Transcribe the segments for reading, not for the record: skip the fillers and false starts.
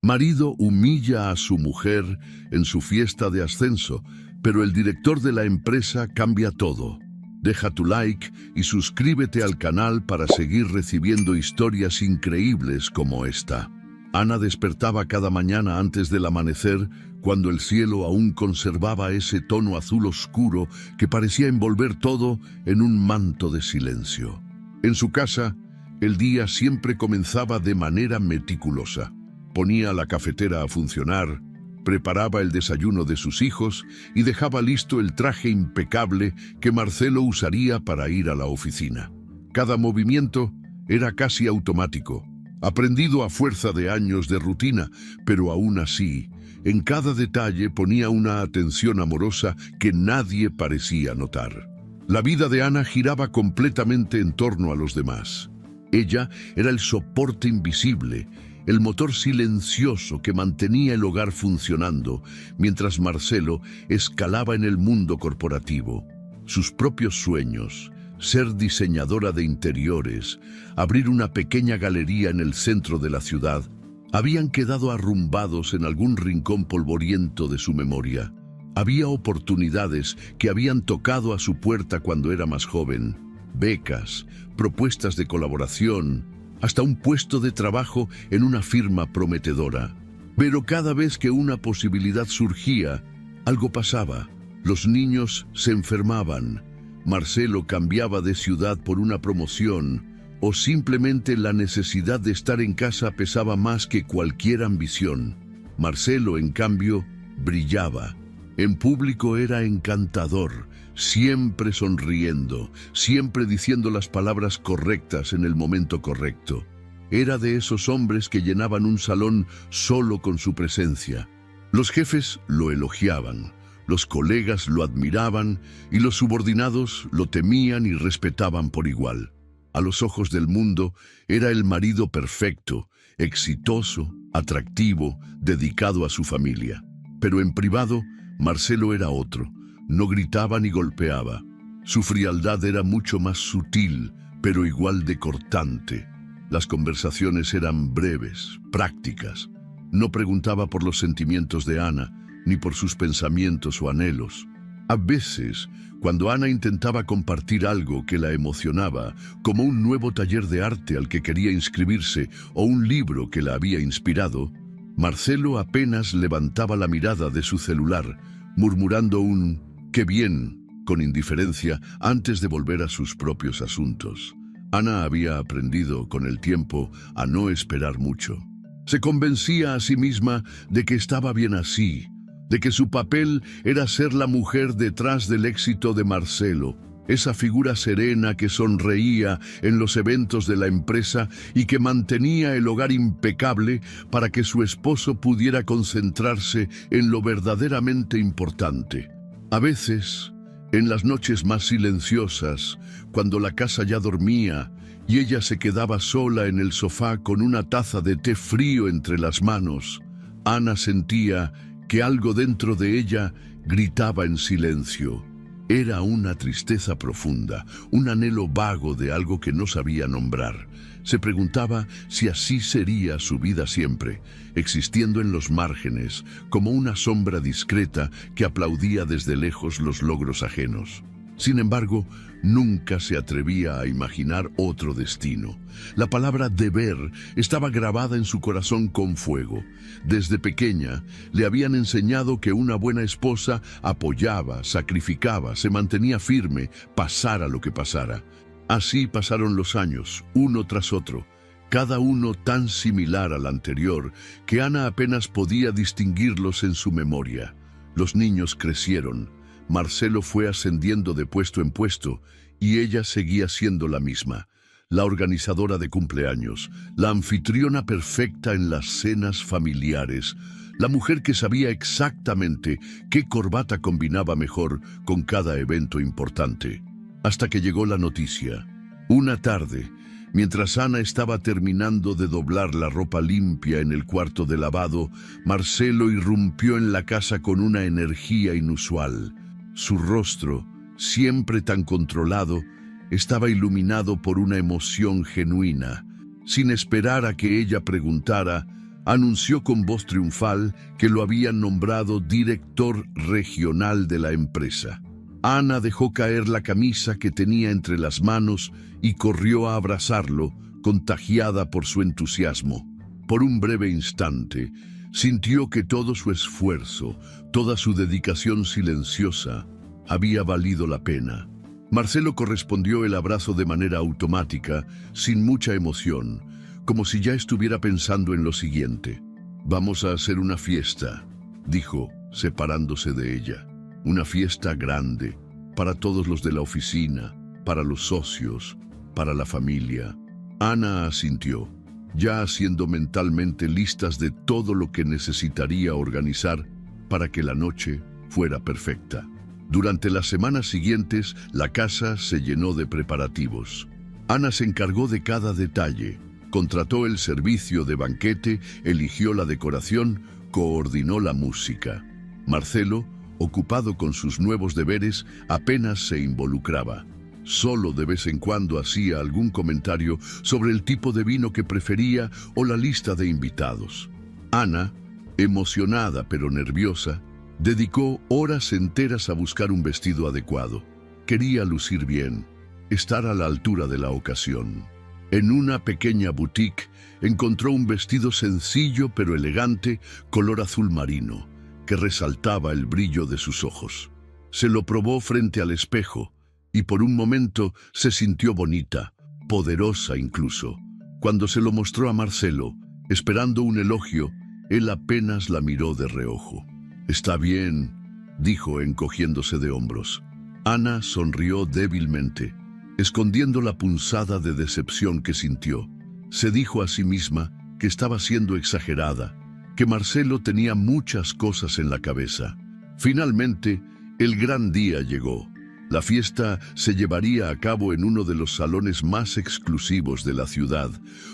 Marido humilla a su mujer en su fiesta de ascenso, pero el director de la empresa cambia todo. Deja tu like y suscríbete al canal para seguir recibiendo historias increíbles como esta. Ana despertaba cada mañana antes del amanecer, cuando el cielo aún conservaba ese tono azul oscuro que parecía envolver todo en un manto de silencio. En su casa, el día siempre comenzaba de manera meticulosa. Ponía la cafetera a funcionar, preparaba el desayuno de sus hijos y dejaba listo el traje impecable que Marcelo usaría para ir a la oficina. Cada movimiento era casi automático, aprendido a fuerza de años de rutina, pero aún así, en cada detalle ponía una atención amorosa que nadie parecía notar. La vida de Ana giraba completamente en torno a los demás. Ella era el soporte invisible, el motor silencioso que mantenía el hogar funcionando, mientras Marcelo escalaba en el mundo corporativo. Sus propios sueños, ser diseñadora de interiores, abrir una pequeña galería en el centro de la ciudad, habían quedado arrumbados en algún rincón polvoriento de su memoria. Había oportunidades que habían tocado a su puerta cuando era más joven, becas, propuestas de colaboración, hasta un puesto de trabajo en una firma prometedora. Pero cada vez que una posibilidad surgía, algo pasaba. Los niños se enfermaban, Marcelo cambiaba de ciudad por una promoción, o simplemente la necesidad de estar en casa pesaba más que cualquier ambición. Marcelo, en cambio, brillaba. En público era encantador, siempre sonriendo, siempre diciendo las palabras correctas en el momento correcto. Era de esos hombres que llenaban un salón solo con su presencia. Los jefes lo elogiaban, los colegas lo admiraban y los subordinados lo temían y respetaban por igual. A los ojos del mundo era el marido perfecto, exitoso, atractivo, dedicado a su familia. Pero en privado, Marcelo era otro. No gritaba ni golpeaba. Su frialdad era mucho más sutil, pero igual de cortante. Las conversaciones eran breves, prácticas. No preguntaba por los sentimientos de Ana, ni por sus pensamientos o anhelos. A veces, cuando Ana intentaba compartir algo que la emocionaba, como un nuevo taller de arte al que quería inscribirse o un libro que la había inspirado, Marcelo apenas levantaba la mirada de su celular, murmurando un «qué bien», con indiferencia, antes de volver a sus propios asuntos. Ana había aprendido con el tiempo a no esperar mucho. Se convencía a sí misma de que estaba bien así, de que su papel era ser la mujer detrás del éxito de Marcelo, esa figura serena que sonreía en los eventos de la empresa y que mantenía el hogar impecable para que su esposo pudiera concentrarse en lo verdaderamente importante. A veces, en las noches más silenciosas, cuando la casa ya dormía y ella se quedaba sola en el sofá con una taza de té frío entre las manos, Ana sentía que algo dentro de ella gritaba en silencio. Era una tristeza profunda, un anhelo vago de algo que no sabía nombrar. Se preguntaba si así sería su vida siempre, existiendo en los márgenes, como una sombra discreta que aplaudía desde lejos los logros ajenos. Sin embargo, nunca se atrevía a imaginar otro destino. La palabra deber estaba grabada en su corazón con fuego. Desde pequeña le habían enseñado que una buena esposa apoyaba, sacrificaba, se mantenía firme, pasara lo que pasara. Así pasaron los años, uno tras otro, cada uno tan similar al anterior que Ana apenas podía distinguirlos en su memoria. Los niños crecieron. Marcelo fue ascendiendo de puesto en puesto y ella seguía siendo la misma, la organizadora de cumpleaños, la anfitriona perfecta en las cenas familiares, la mujer que sabía exactamente qué corbata combinaba mejor con cada evento importante. Hasta que llegó la noticia. Una tarde, mientras Ana estaba terminando de doblar la ropa limpia en el cuarto de lavado, Marcelo irrumpió en la casa con una energía inusual. Su rostro, siempre tan controlado, estaba iluminado por una emoción genuina. Sin esperar a que ella preguntara, anunció con voz triunfal que lo habían nombrado director regional de la empresa. Ana dejó caer la camisa que tenía entre las manos y corrió a abrazarlo, contagiada por su entusiasmo. Por un breve instante, sintió que todo su esfuerzo, toda su dedicación silenciosa, había valido la pena. Marcelo correspondió el abrazo de manera automática, sin mucha emoción, como si ya estuviera pensando en lo siguiente. «Vamos a hacer una fiesta», dijo, separándose de ella. «Una fiesta grande, para todos los de la oficina, para los socios, para la familia». Ana asintió, ya haciendo mentalmente listas de todo lo que necesitaría organizar para que la noche fuera perfecta. Durante las semanas siguientes, la casa se llenó de preparativos. Ana se encargó de cada detalle, contrató el servicio de banquete, eligió la decoración, coordinó la música. Marcelo, ocupado con sus nuevos deberes, apenas se involucraba. Solo de vez en cuando hacía algún comentario sobre el tipo de vino que prefería o la lista de invitados. Ana, emocionada pero nerviosa, dedicó horas enteras a buscar un vestido adecuado. Quería lucir bien, estar a la altura de la ocasión. En una pequeña boutique encontró un vestido sencillo pero elegante, color azul marino, que resaltaba el brillo de sus ojos. Se lo probó frente al espejo y por un momento se sintió bonita, poderosa incluso. Cuando se lo mostró a Marcelo, esperando un elogio, él apenas la miró de reojo. «Está bien», dijo encogiéndose de hombros. Ana sonrió débilmente, escondiendo la punzada de decepción que sintió. Se dijo a sí misma que estaba siendo exagerada, que Marcelo tenía muchas cosas en la cabeza. Finalmente, el gran día llegó. La fiesta se llevaría a cabo en uno de los salones más exclusivos de la ciudad,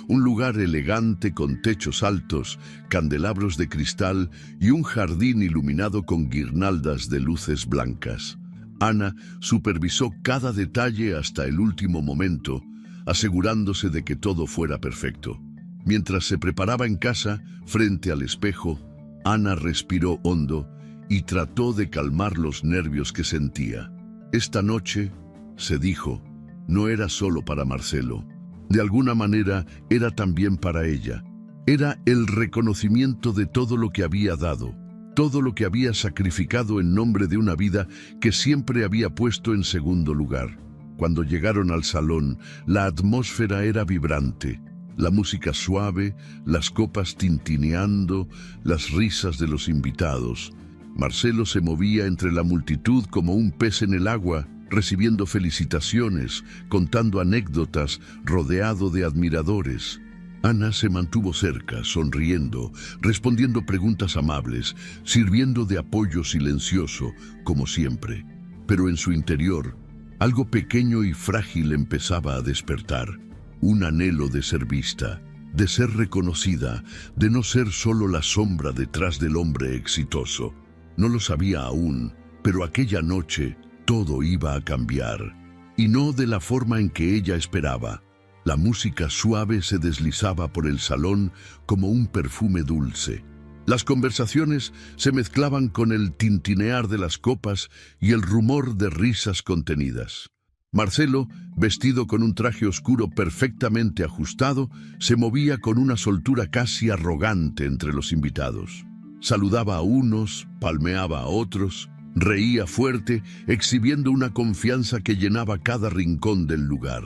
un lugar elegante con techos altos, candelabros de cristal y un jardín iluminado con guirnaldas de luces blancas. Ana supervisó cada detalle hasta el último momento, asegurándose de que todo fuera perfecto. Mientras se preparaba en casa, frente al espejo, Ana respiró hondo y trató de calmar los nervios que sentía. Esta noche, se dijo, no era solo para Marcelo. De alguna manera, era también para ella. Era el reconocimiento de todo lo que había dado, todo lo que había sacrificado en nombre de una vida que siempre había puesto en segundo lugar. Cuando llegaron al salón, la atmósfera era vibrante. La música suave, las copas tintineando, las risas de los invitados. Marcelo se movía entre la multitud como un pez en el agua, recibiendo felicitaciones, contando anécdotas, rodeado de admiradores. Ana se mantuvo cerca, sonriendo, respondiendo preguntas amables, sirviendo de apoyo silencioso, como siempre. Pero en su interior, algo pequeño y frágil empezaba a despertar. Un anhelo de ser vista, de ser reconocida, de no ser solo la sombra detrás del hombre exitoso. No lo sabía aún, pero aquella noche todo iba a cambiar. Y no de la forma en que ella esperaba. La música suave se deslizaba por el salón como un perfume dulce. Las conversaciones se mezclaban con el tintinear de las copas y el rumor de risas contenidas. Marcelo, vestido con un traje oscuro perfectamente ajustado, se movía con una soltura casi arrogante entre los invitados. Saludaba a unos, palmeaba a otros, reía fuerte, exhibiendo una confianza que llenaba cada rincón del lugar.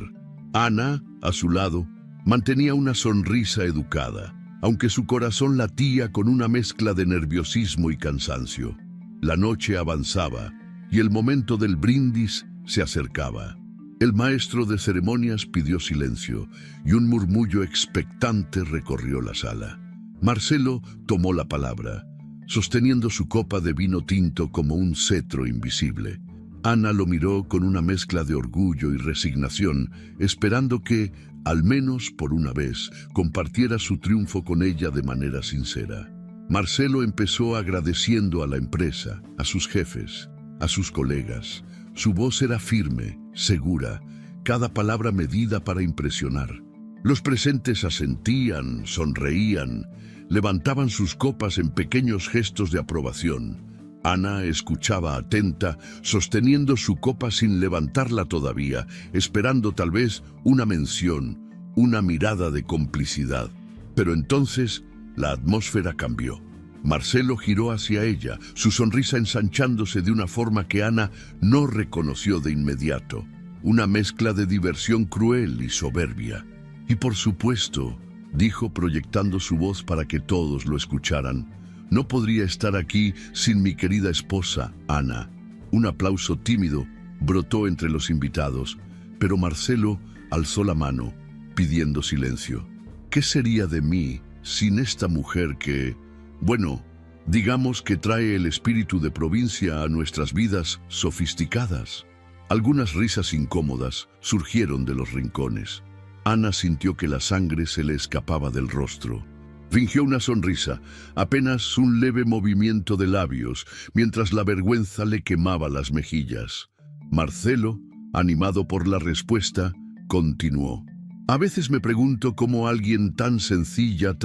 Ana, a su lado, mantenía una sonrisa educada, aunque su corazón latía con una mezcla de nerviosismo y cansancio. La noche avanzaba y el momento del brindis se acercaba. El maestro de ceremonias pidió silencio y un murmullo expectante recorrió la sala. Marcelo tomó la palabra, sosteniendo su copa de vino tinto como un cetro invisible. Ana lo miró con una mezcla de orgullo y resignación, esperando que, al menos por una vez, compartiera su triunfo con ella de manera sincera. Marcelo empezó agradeciendo a la empresa, a sus jefes, a sus colegas. Su voz era firme, segura, cada palabra medida para impresionar. Los presentes asentían, sonreían, levantaban sus copas en pequeños gestos de aprobación. Ana escuchaba atenta, sosteniendo su copa sin levantarla todavía, esperando tal vez una mención, una mirada de complicidad. Pero entonces la atmósfera cambió. Marcelo giró hacia ella, su sonrisa ensanchándose de una forma que Ana no reconoció de inmediato. Una mezcla de diversión cruel y soberbia. Y por supuesto, dijo proyectando su voz para que todos lo escucharan, no podría estar aquí sin mi querida esposa, Ana. Un aplauso tímido brotó entre los invitados, pero Marcelo alzó la mano, pidiendo silencio. ¿Qué sería de mí sin esta mujer que, bueno, digamos que trae el espíritu de provincia a nuestras vidas sofisticadas? Algunas risas incómodas surgieron de los rincones. Ana sintió que la sangre se le escapaba del rostro. Fingió una sonrisa, apenas un leve movimiento de labios, mientras la vergüenza le quemaba las mejillas. Marcelo, animado por la respuesta, continuó. A veces me pregunto cómo alguien tan sencilla,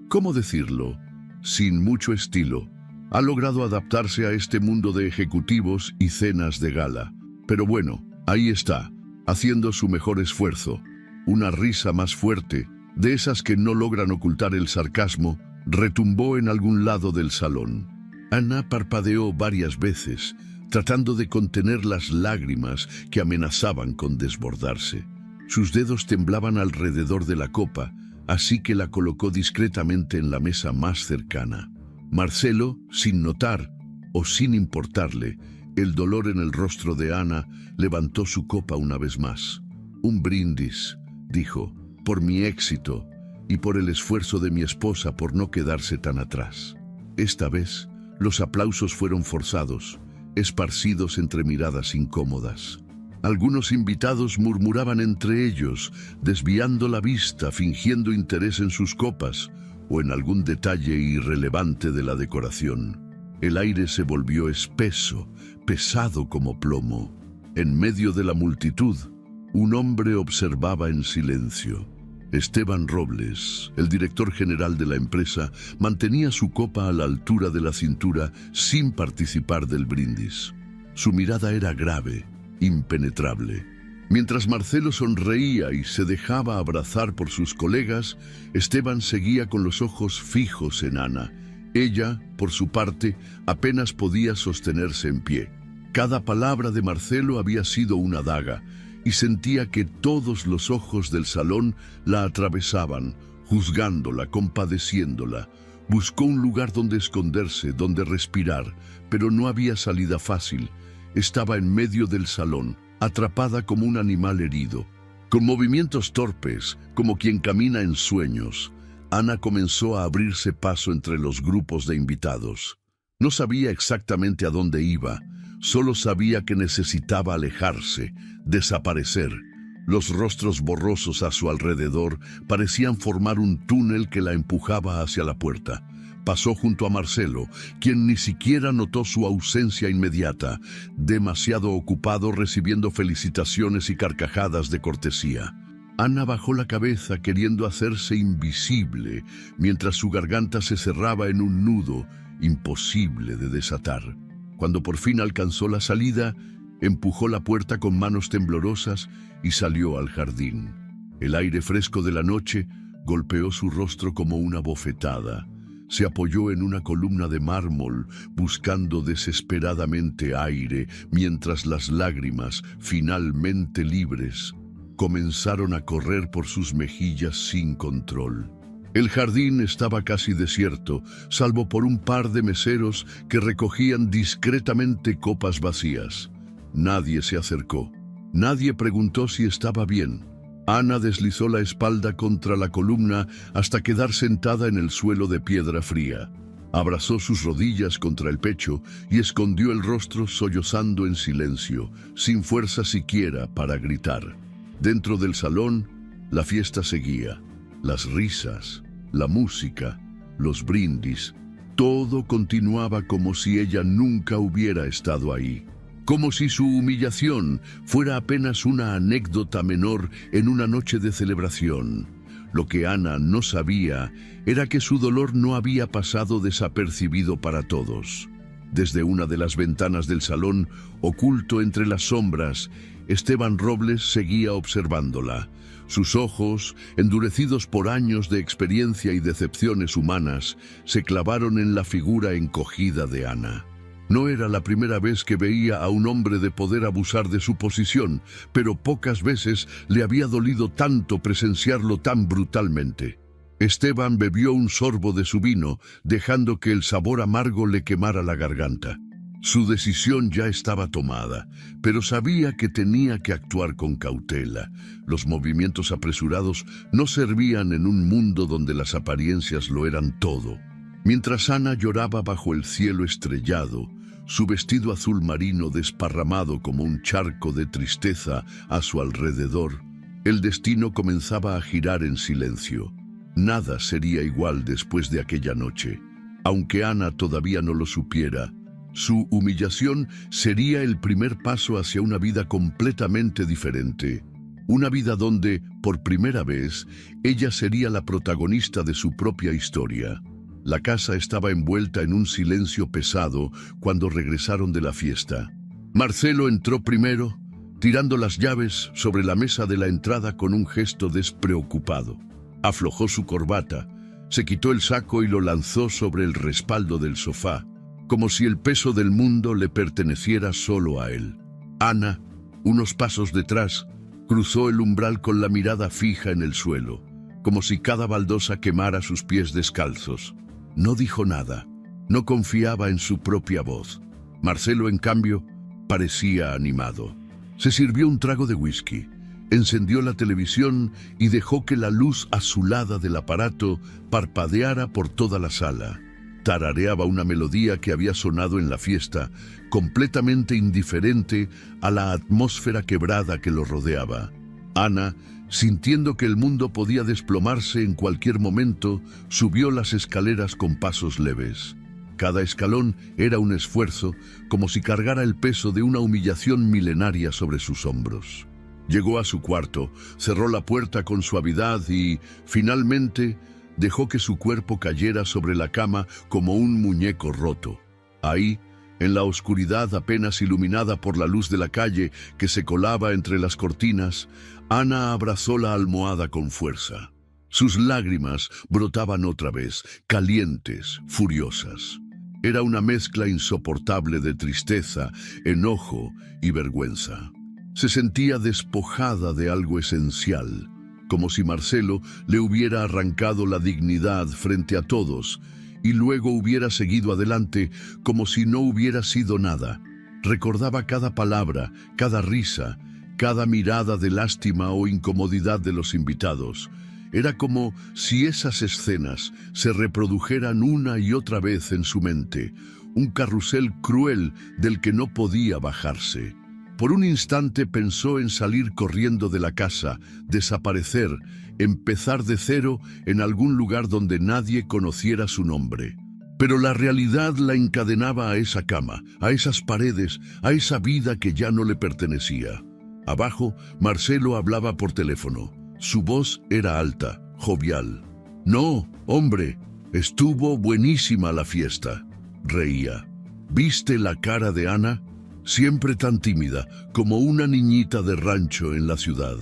¿cómo decirlo? Sin mucho estilo, ha logrado adaptarse a este mundo de ejecutivos y cenas de gala. Pero bueno, ahí está, haciendo su mejor esfuerzo. Una risa más fuerte, de esas que no logran ocultar el sarcasmo, retumbó en algún lado del salón. Ana parpadeó varias veces, tratando de contener las lágrimas que amenazaban con desbordarse. Sus dedos temblaban alrededor de la copa, así que la colocó discretamente en la mesa más cercana. Marcelo, sin notar o sin importarle el dolor en el rostro de Ana, levantó su copa una vez más. Un brindis, dijo, por mi éxito y por el esfuerzo de mi esposa por no quedarse tan atrás. Esta vez, los aplausos fueron forzados, esparcidos entre miradas incómodas. Algunos invitados murmuraban entre ellos, desviando la vista, fingiendo interés en sus copas o en algún detalle irrelevante de la decoración. El aire se volvió espeso, pesado como plomo. En medio de la multitud, un hombre observaba en silencio. Esteban Robles, el director general de la empresa, mantenía su copa a la altura de la cintura sin participar del brindis. Su mirada era grave, impenetrable. Mientras Marcelo sonreía y se dejaba abrazar por sus colegas, Esteban seguía con los ojos fijos en Ana. Ella, por su parte, apenas podía sostenerse en pie. Cada palabra de Marcelo había sido una daga, y sentía que todos los ojos del salón la atravesaban, juzgándola, compadeciéndola. Buscó un lugar donde esconderse, donde respirar, pero no había salida fácil. Estaba en medio del salón, atrapada como un animal herido. Con movimientos torpes, como quien camina en sueños, Ana comenzó a abrirse paso entre los grupos de invitados. No sabía exactamente a dónde iba, solo sabía que necesitaba alejarse, desaparecer. Los rostros borrosos a su alrededor parecían formar un túnel que la empujaba hacia la puerta. Pasó junto a Marcelo, quien ni siquiera notó su ausencia inmediata, demasiado ocupado recibiendo felicitaciones y carcajadas de cortesía. Ana bajó la cabeza queriendo hacerse invisible, mientras su garganta se cerraba en un nudo imposible de desatar. Cuando por fin alcanzó la salida, empujó la puerta con manos temblorosas y salió al jardín. El aire fresco de la noche golpeó su rostro como una bofetada. Se apoyó en una columna de mármol, buscando desesperadamente aire, mientras las lágrimas, finalmente libres, comenzaron a correr por sus mejillas sin control. El jardín estaba casi desierto, salvo por un par de meseros que recogían discretamente copas vacías. Nadie se acercó. Nadie preguntó si estaba bien. Ana deslizó la espalda contra la columna hasta quedar sentada en el suelo de piedra fría. Abrazó sus rodillas contra el pecho y escondió el rostro sollozando en silencio, sin fuerza siquiera para gritar. Dentro del salón, la fiesta seguía. Las risas, la música, los brindis, todo continuaba como si ella nunca hubiera estado ahí. Como si su humillación fuera apenas una anécdota menor en una noche de celebración. Lo que Ana no sabía era que su dolor no había pasado desapercibido para todos. Desde una de las ventanas del salón, oculto entre las sombras, Esteban Robles seguía observándola. Sus ojos, endurecidos por años de experiencia y decepciones humanas, se clavaron en la figura encogida de Ana. No era la primera vez que veía a un hombre de poder abusar de su posición, pero pocas veces le había dolido tanto presenciarlo tan brutalmente. Esteban bebió un sorbo de su vino, dejando que el sabor amargo le quemara la garganta. Su decisión ya estaba tomada, pero sabía que tenía que actuar con cautela. Los movimientos apresurados no servían en un mundo donde las apariencias lo eran todo. Mientras Ana lloraba bajo el cielo estrellado, su vestido azul marino desparramado como un charco de tristeza a su alrededor, el destino comenzaba a girar en silencio. Nada sería igual después de aquella noche. Aunque Ana todavía no lo supiera, su humillación sería el primer paso hacia una vida completamente diferente. Una vida donde, por primera vez, ella sería la protagonista de su propia historia. La casa estaba envuelta en un silencio pesado cuando regresaron de la fiesta. Marcelo entró primero, tirando las llaves sobre la mesa de la entrada con un gesto despreocupado. Aflojó su corbata, se quitó el saco y lo lanzó sobre el respaldo del sofá, como si el peso del mundo le perteneciera solo a él. Ana, unos pasos detrás, cruzó el umbral con la mirada fija en el suelo, como si cada baldosa quemara sus pies descalzos. No dijo nada, no confiaba en su propia voz. Marcelo, en cambio, parecía animado. Se sirvió un trago de whisky, encendió la televisión y dejó que la luz azulada del aparato parpadeara por toda la sala. Tarareaba una melodía que había sonado en la fiesta, completamente indiferente a la atmósfera quebrada que lo rodeaba. Ana, sintiendo que el mundo podía desplomarse en cualquier momento, subió las escaleras con pasos leves. Cada escalón era un esfuerzo, como si cargara el peso de una humillación milenaria sobre sus hombros. Llegó a su cuarto, cerró la puerta con suavidad y, finalmente, dejó que su cuerpo cayera sobre la cama como un muñeco roto. Ahí, en la oscuridad apenas iluminada por la luz de la calle que se colaba entre las cortinas, Ana abrazó la almohada con fuerza. Sus lágrimas brotaban otra vez, calientes, furiosas. Era una mezcla insoportable de tristeza, enojo y vergüenza. Se sentía despojada de algo esencial, como si Marcelo le hubiera arrancado la dignidad frente a todos y luego hubiera seguido adelante como si no hubiera sido nada. Recordaba cada palabra, cada risa, cada mirada de lástima o incomodidad de los invitados. Era como si esas escenas se reprodujeran una y otra vez en su mente, un carrusel cruel del que no podía bajarse. Por un instante pensó en salir corriendo de la casa, desaparecer, empezar de cero en algún lugar donde nadie conociera su nombre. Pero la realidad la encadenaba a esa cama, a esas paredes, a esa vida que ya no le pertenecía. Abajo, Marcelo hablaba por teléfono. Su voz era alta, jovial. «No, hombre, estuvo buenísima la fiesta», reía. «¿Viste la cara de Ana? Siempre tan tímida, como una niñita de rancho en la ciudad.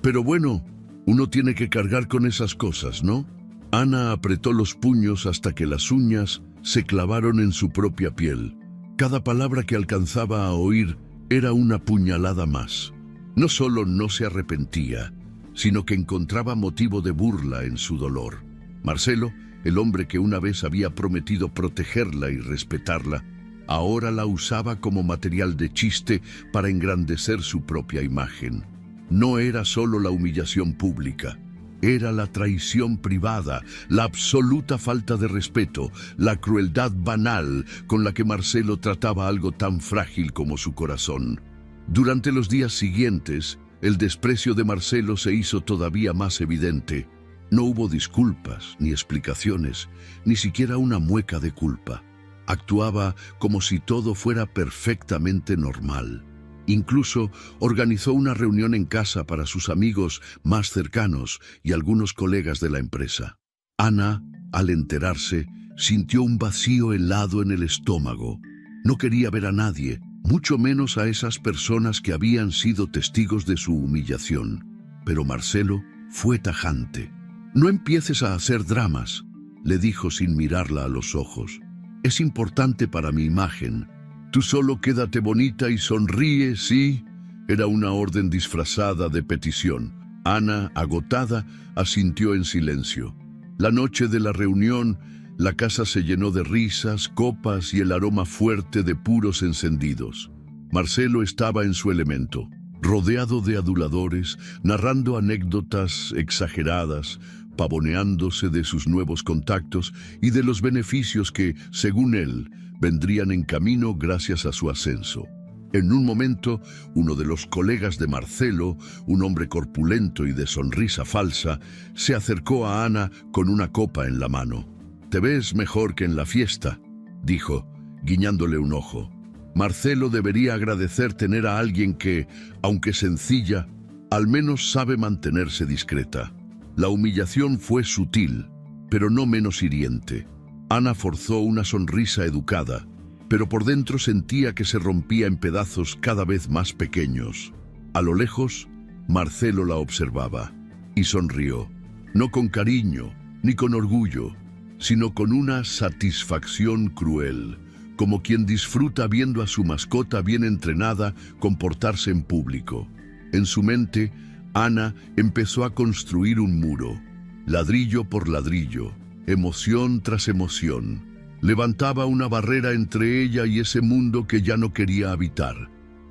Pero bueno, uno tiene que cargar con esas cosas, ¿no?» Ana apretó los puños hasta que las uñas se clavaron en su propia piel. Cada palabra que alcanzaba a oír era una puñalada más. No solo no se arrepentía, sino que encontraba motivo de burla en su dolor. Marcelo, el hombre que una vez había prometido protegerla y respetarla, ahora la usaba como material de chiste para engrandecer su propia imagen. No era solo la humillación pública, era la traición privada, la absoluta falta de respeto, la crueldad banal con la que Marcelo trataba algo tan frágil como su corazón. Durante los días siguientes, el desprecio de Marcelo se hizo todavía más evidente. No hubo disculpas, ni explicaciones, ni siquiera una mueca de culpa. Actuaba como si todo fuera perfectamente normal. Incluso organizó una reunión en casa para sus amigos más cercanos y algunos colegas de la empresa. Ana, al enterarse, sintió un vacío helado en el estómago. No quería ver a nadie, mucho menos a esas personas que habían sido testigos de su humillación. Pero Marcelo fue tajante. «No empieces a hacer dramas», le dijo sin mirarla a los ojos. «Es importante para mi imagen. Tú solo quédate bonita y sonríe, ¿sí?». Era una orden disfrazada de petición. Ana, agotada, asintió en silencio. La noche de la reunión, la casa se llenó de risas, copas y el aroma fuerte de puros encendidos. Marcelo estaba en su elemento, rodeado de aduladores, narrando anécdotas exageradas, pavoneándose de sus nuevos contactos y de los beneficios que, según él, vendrían en camino gracias a su ascenso. En un momento, uno de los colegas de Marcelo, un hombre corpulento y de sonrisa falsa, se acercó a Ana con una copa en la mano. «Te ves mejor que en la fiesta», dijo, guiñándole un ojo. Marcelo debería agradecer tener a alguien que, aunque sencilla, al menos sabe mantenerse discreta. La humillación fue sutil, pero no menos hiriente. Ana forzó una sonrisa educada, pero por dentro sentía que se rompía en pedazos cada vez más pequeños. A lo lejos, Marcelo la observaba y sonrió, no con cariño ni con orgullo, sino con una satisfacción cruel, como quien disfruta viendo a su mascota bien entrenada comportarse en público. En su mente, Ana empezó a construir un muro, ladrillo por ladrillo, emoción tras emoción. Levantaba una barrera entre ella y ese mundo que ya no quería habitar.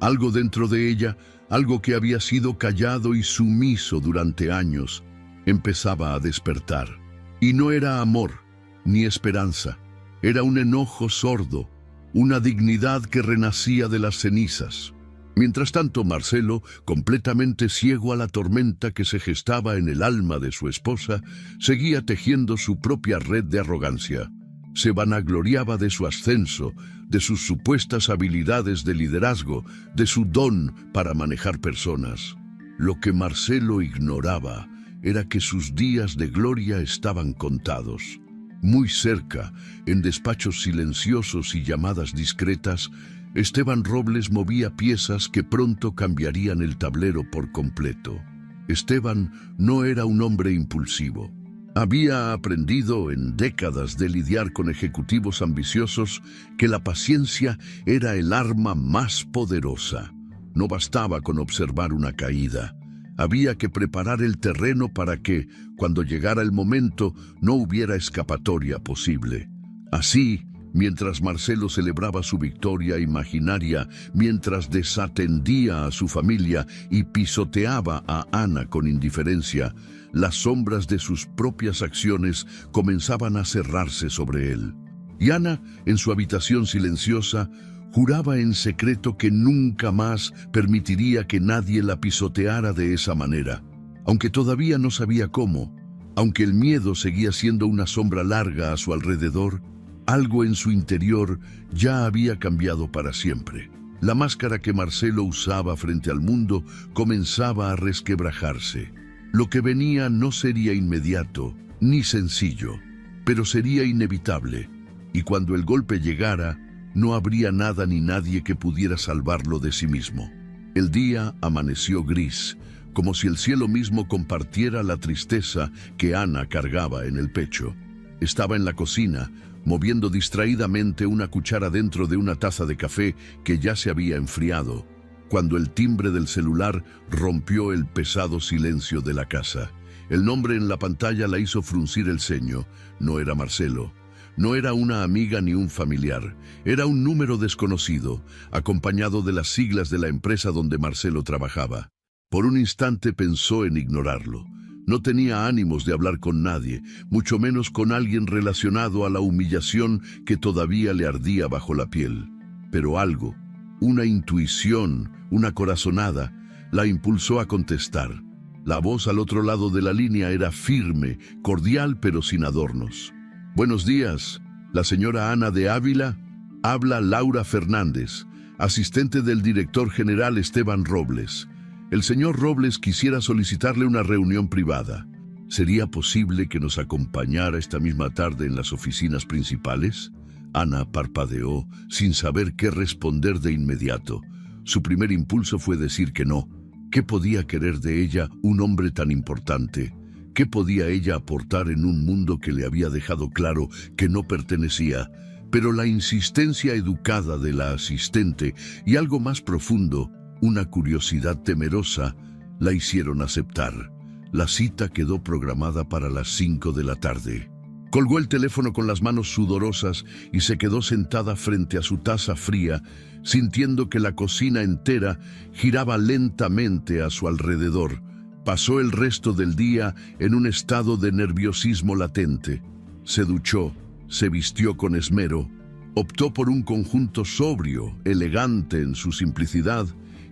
Algo dentro de ella, algo que había sido callado y sumiso durante años, empezaba a despertar. Y no era amor, ni esperanza. Era un enojo sordo, una dignidad que renacía de las cenizas. Mientras tanto, Marcelo, completamente ciego a la tormenta que se gestaba en el alma de su esposa, seguía tejiendo su propia red de arrogancia. Se vanagloriaba de su ascenso, de sus supuestas habilidades de liderazgo, de su don para manejar personas. Lo que Marcelo ignoraba era que sus días de gloria estaban contados. Muy cerca, en despachos silenciosos y llamadas discretas, Esteban Robles movía piezas que pronto cambiarían el tablero por completo. Esteban no era un hombre impulsivo. Había aprendido en décadas de lidiar con ejecutivos ambiciosos que la paciencia era el arma más poderosa. No bastaba con observar una caída. Había que preparar el terreno para que, cuando llegara el momento, no hubiera escapatoria posible. Así, mientras Marcelo celebraba su victoria imaginaria, mientras desatendía a su familia y pisoteaba a Ana con indiferencia, las sombras de sus propias acciones comenzaban a cerrarse sobre él. Y Ana, en su habitación silenciosa, juraba en secreto que nunca más permitiría que nadie la pisoteara de esa manera, aunque todavía no sabía cómo. Aunque el miedo seguía siendo una sombra larga a su alrededor, algo en su interior ya había cambiado para siempre. La máscara que Marcelo usaba frente al mundo comenzaba a resquebrajarse. Lo que venía no sería inmediato ni sencillo, pero sería inevitable, y cuando el golpe llegara, no habría nada ni nadie que pudiera salvarlo de sí mismo. El día amaneció gris, como si el cielo mismo compartiera la tristeza que Ana cargaba en el pecho. Estaba en la cocina, moviendo distraídamente una cuchara dentro de una taza de café que ya se había enfriado, cuando el timbre del celular rompió el pesado silencio de la casa. El nombre en la pantalla la hizo fruncir el ceño. No era Marcelo. No era una amiga ni un familiar. Era un número desconocido, acompañado de las siglas de la empresa donde Marcelo trabajaba. Por un instante pensó en ignorarlo. No tenía ánimos de hablar con nadie, mucho menos con alguien relacionado a la humillación que todavía le ardía bajo la piel. Pero algo, una intuición, una corazonada, la impulsó a contestar. La voz al otro lado de la línea era firme, cordial pero sin adornos. «Buenos días, la señora Ana de Ávila. Habla Laura Fernández. asistente del director general Esteban Robles. El señor Robles quisiera solicitarle una reunión privada. ¿Sería posible que nos acompañara esta misma tarde en las oficinas principales? Ana parpadeó, sin saber qué responder de inmediato. Su primer impulso fue decir que no. ¿Qué podía querer de ella un hombre tan importante? ¿Qué podía ella aportar en un mundo que le había dejado claro que no pertenecía? Pero la insistencia educada de la asistente y algo más profundo, una curiosidad temerosa, la hicieron aceptar. La cita quedó programada para las 5 de la tarde. Colgó el teléfono con las manos sudorosas y se quedó sentada frente a su taza fría, sintiendo que la cocina entera giraba lentamente a su alrededor. Pasó el resto del día en un estado de nerviosismo latente. Se duchó, se vistió con esmero, optó por un conjunto sobrio, elegante en su simplicidad,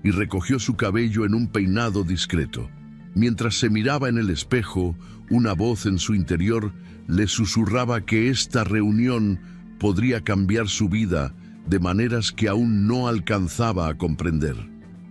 y recogió su cabello en un peinado discreto. Mientras se miraba en el espejo, una voz en su interior le susurraba que esta reunión podría cambiar su vida de maneras que aún no alcanzaba a comprender.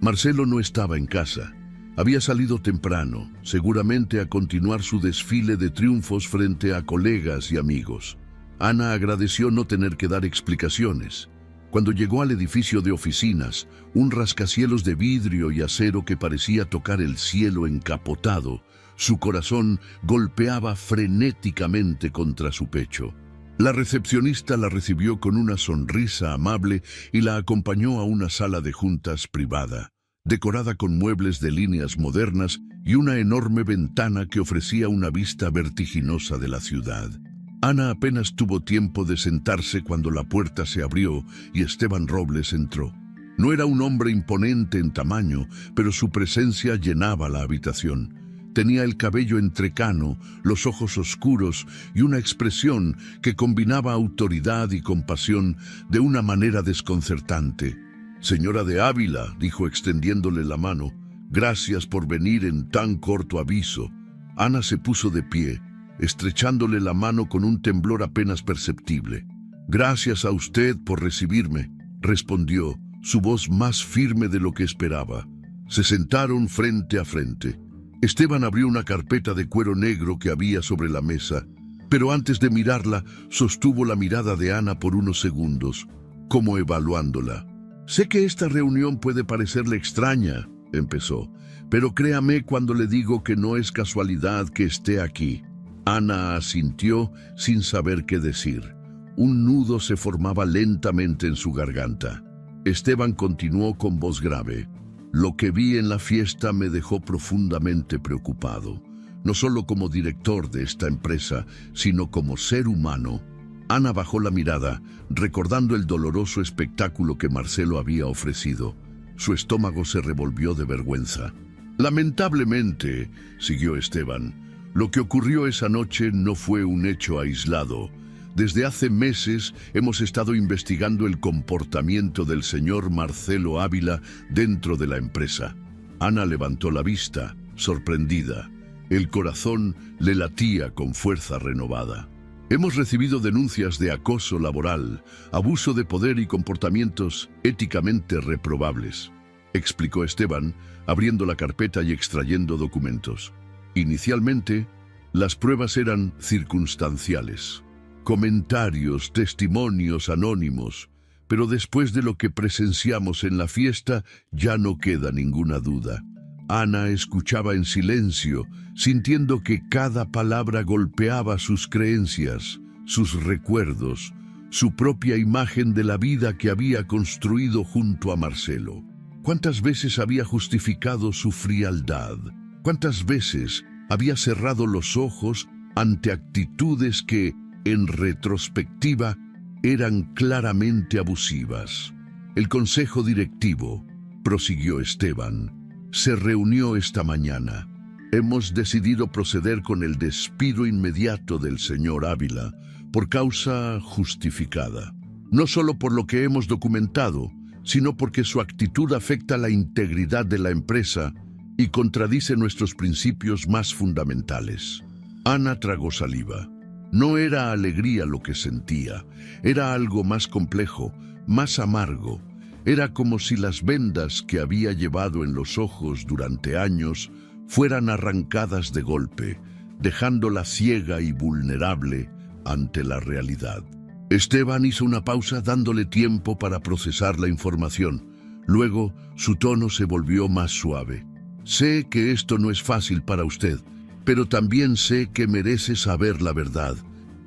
Marcelo no estaba en casa. Había salido temprano, seguramente a continuar su desfile de triunfos frente a colegas y amigos. Ana agradeció no tener que dar explicaciones. Cuando llegó al edificio de oficinas, un rascacielos de vidrio y acero que parecía tocar el cielo encapotado, su corazón golpeaba frenéticamente contra su pecho. La recepcionista la recibió con una sonrisa amable y la acompañó a una sala de juntas privada, decorada con muebles de líneas modernas y una enorme ventana que ofrecía una vista vertiginosa de la ciudad. Ana apenas tuvo tiempo de sentarse cuando la puerta se abrió y Esteban Robles entró. No era un hombre imponente en tamaño, pero su presencia llenaba la habitación. Tenía el cabello entrecano, los ojos oscuros y una expresión que combinaba autoridad y compasión de una manera desconcertante. «Señora de Ávila», dijo extendiéndole la mano, «gracias por venir en tan corto aviso». Ana se puso de pie, estrechándole la mano con un temblor apenas perceptible. «Gracias a usted por recibirme», respondió, su voz más firme de lo que esperaba. Se sentaron frente a frente. Esteban abrió una carpeta de cuero negro que había sobre la mesa, pero antes de mirarla, sostuvo la mirada de Ana por unos segundos, como evaluándola. «Sé que esta reunión puede parecerle extraña», empezó, «pero créame cuando le digo que no es casualidad que esté aquí». Ana asintió sin saber qué decir. Un nudo se formaba lentamente en su garganta. Esteban continuó con voz grave. «Lo que vi en la fiesta me dejó profundamente preocupado, no solo como director de esta empresa, sino como ser humano». Ana bajó la mirada, recordando el doloroso espectáculo que Marcelo había ofrecido. Su estómago se revolvió de vergüenza. «Lamentablemente», siguió Esteban, «lo que ocurrió esa noche no fue un hecho aislado. Desde hace meses hemos estado investigando el comportamiento del señor Marcelo Ávila dentro de la empresa». Ana levantó la vista, sorprendida. El corazón le latía con fuerza renovada. «Hemos recibido denuncias de acoso laboral, abuso de poder y comportamientos éticamente reprobables», explicó Esteban, abriendo la carpeta y extrayendo documentos. Inicialmente, las pruebas eran circunstanciales. Comentarios, testimonios anónimos, pero después de lo que presenciamos en la fiesta, ya no queda ninguna duda. Ana escuchaba en silencio, sintiendo que cada palabra golpeaba sus creencias, sus recuerdos, su propia imagen de la vida que había construido junto a Marcelo. ¿Cuántas veces había justificado su frialdad? ¿Cuántas veces había cerrado los ojos ante actitudes que, en retrospectiva, eran claramente abusivas? El consejo directivo, prosiguió Esteban, se reunió esta mañana. Hemos decidido proceder con el despido inmediato del señor Ávila por causa justificada. No solo por lo que hemos documentado, sino porque su actitud afecta la integridad de la empresa y contradice nuestros principios más fundamentales. Ana tragó saliva. No era alegría lo que sentía, era algo más complejo, más amargo. Era como si las vendas que había llevado en los ojos durante años fueran arrancadas de golpe, dejándola ciega y vulnerable ante la realidad. Esteban hizo una pausa dándole tiempo para procesar la información. Luego, su tono se volvió más suave. Sé que esto no es fácil para usted, pero también sé que merece saber la verdad.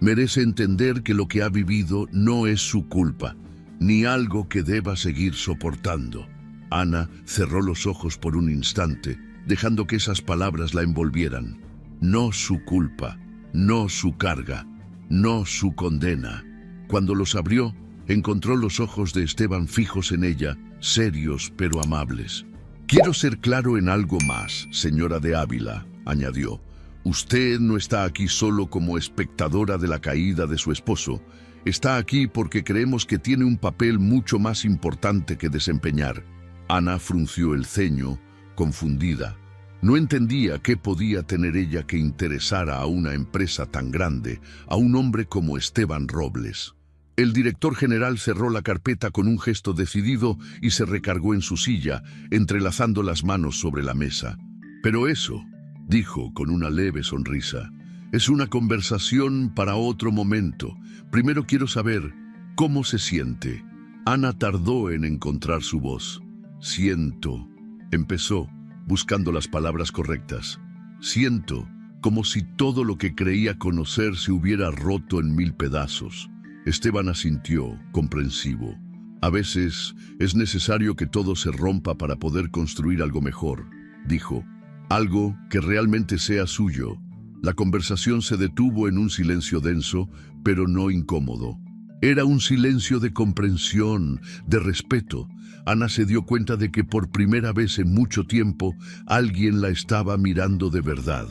Merece entender que lo que ha vivido no es su culpa, ni algo que deba seguir soportando. Ana cerró los ojos por un instante, dejando que esas palabras la envolvieran. No su culpa, no su carga, no su condena. Cuando los abrió, encontró los ojos de Esteban fijos en ella, serios pero amables. «Quiero ser claro en algo más, señora de Ávila», añadió. «Usted no está aquí solo como espectadora de la caída de su esposo. Está aquí porque creemos que tiene un papel mucho más importante que desempeñar». Ana frunció el ceño, confundida. No entendía qué podía tener ella que interesara a una empresa tan grande, a un hombre como Esteban Robles. El director general cerró la carpeta con un gesto decidido y se recargó en su silla, entrelazando las manos sobre la mesa. «Pero eso», dijo con una leve sonrisa, «es una conversación para otro momento. Primero quiero saber cómo se siente». Ana tardó en encontrar su voz. «Siento», empezó, buscando las palabras correctas. «Siento como si todo lo que creía conocer se hubiera roto en 1000 pedazos». Esteban asintió, comprensivo. «A veces es necesario que todo se rompa para poder construir algo mejor», dijo. «Algo que realmente sea suyo». La conversación se detuvo en un silencio denso, pero no incómodo. Era un silencio de comprensión, de respeto. Ana se dio cuenta de que por primera vez en mucho tiempo alguien la estaba mirando de verdad.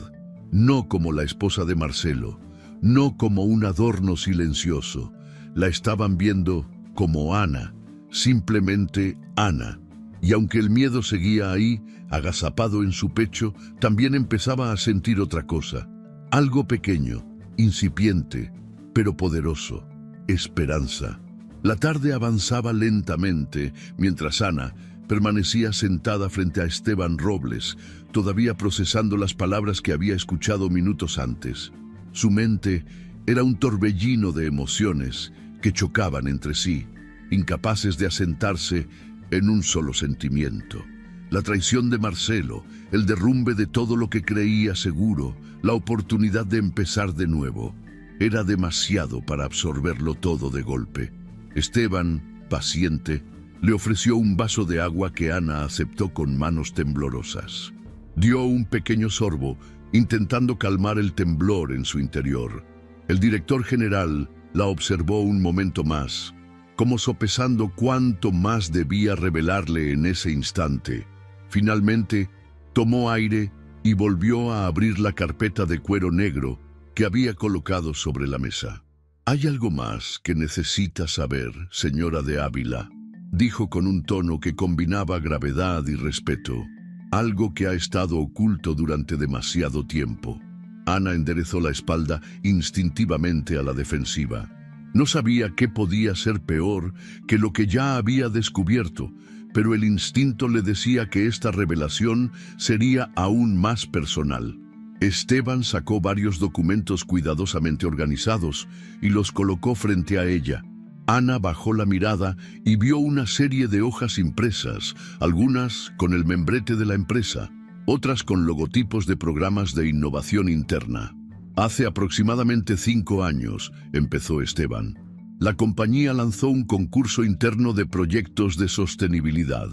No como la esposa de Marcelo, no como un adorno silencioso. La estaban viendo como Ana, simplemente Ana. Y aunque el miedo seguía ahí, agazapado en su pecho, también empezaba a sentir otra cosa. Algo pequeño, incipiente, pero poderoso. Esperanza. La tarde avanzaba lentamente, mientras Ana permanecía sentada frente a Esteban Robles, todavía procesando las palabras que había escuchado minutos antes. Su mente era un torbellino de emociones que chocaban entre sí, incapaces de asentarse en un solo sentimiento. La traición de Marcelo, el derrumbe de todo lo que creía seguro, la oportunidad de empezar de nuevo. Era demasiado para absorberlo todo de golpe. Esteban, paciente, le ofreció un vaso de agua que Ana aceptó con manos temblorosas. Dio un pequeño sorbo, intentando calmar el temblor en su interior. El director general la observó un momento más, como sopesando cuánto más debía revelarle en ese instante. Finalmente, tomó aire y volvió a abrir la carpeta de cuero negro que había colocado sobre la mesa. «Hay algo más que necesita saber, señora de Ávila», dijo con un tono que combinaba gravedad y respeto. «Algo que ha estado oculto durante demasiado tiempo». Ana enderezó la espalda instintivamente a la defensiva. No sabía qué podía ser peor que lo que ya había descubierto, pero el instinto le decía que esta revelación sería aún más personal. Esteban sacó varios documentos cuidadosamente organizados y los colocó frente a ella. Ana bajó la mirada y vio una serie de hojas impresas, algunas con el membrete de la empresa, otras con logotipos de programas de innovación interna. «Hace aproximadamente 5 años», empezó Esteban, «la compañía lanzó un concurso interno de proyectos de sostenibilidad.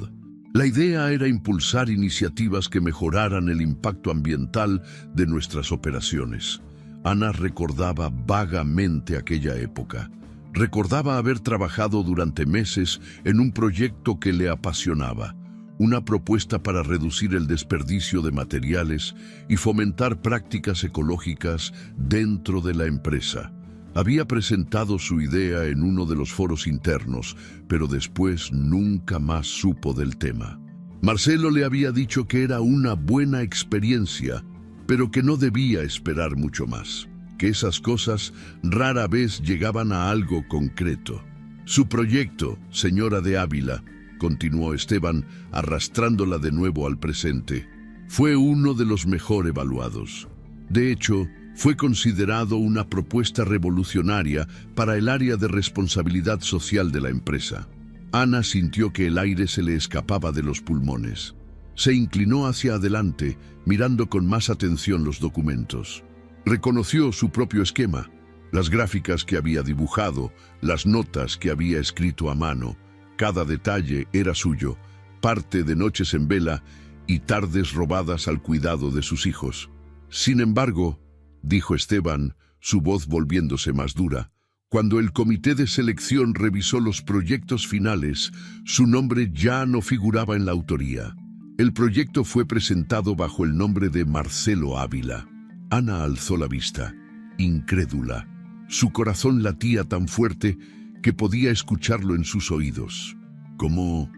La idea era impulsar iniciativas que mejoraran el impacto ambiental de nuestras operaciones». Ana recordaba vagamente aquella época. Recordaba haber trabajado durante meses en un proyecto que le apasionaba. Una propuesta para reducir el desperdicio de materiales y fomentar prácticas ecológicas dentro de la empresa. Había presentado su idea en uno de los foros internos, pero después nunca más supo del tema. Marcelo le había dicho que era una buena experiencia, pero que no debía esperar mucho más, que esas cosas rara vez llegaban a algo concreto. Su proyecto, señora de Ávila, continuó Esteban, arrastrándola de nuevo al presente. Fue uno de los mejor evaluados. De hecho, fue considerado una propuesta revolucionaria para el área de responsabilidad social de la empresa. Ana sintió que el aire se le escapaba de los pulmones. Se inclinó hacia adelante, mirando con más atención los documentos. Reconoció su propio esquema, las gráficas que había dibujado, las notas que había escrito a mano. Cada detalle era suyo, parte de noches en vela y tardes robadas al cuidado de sus hijos. Sin embargo, dijo Esteban, su voz volviéndose más dura, cuando el comité de selección revisó los proyectos finales, su nombre ya no figuraba en la autoría. El proyecto fue presentado bajo el nombre de Marcelo Ávila. Ana alzó la vista, incrédula. Su corazón latía tan fuerte que podía escucharlo en sus oídos. ¿Cómo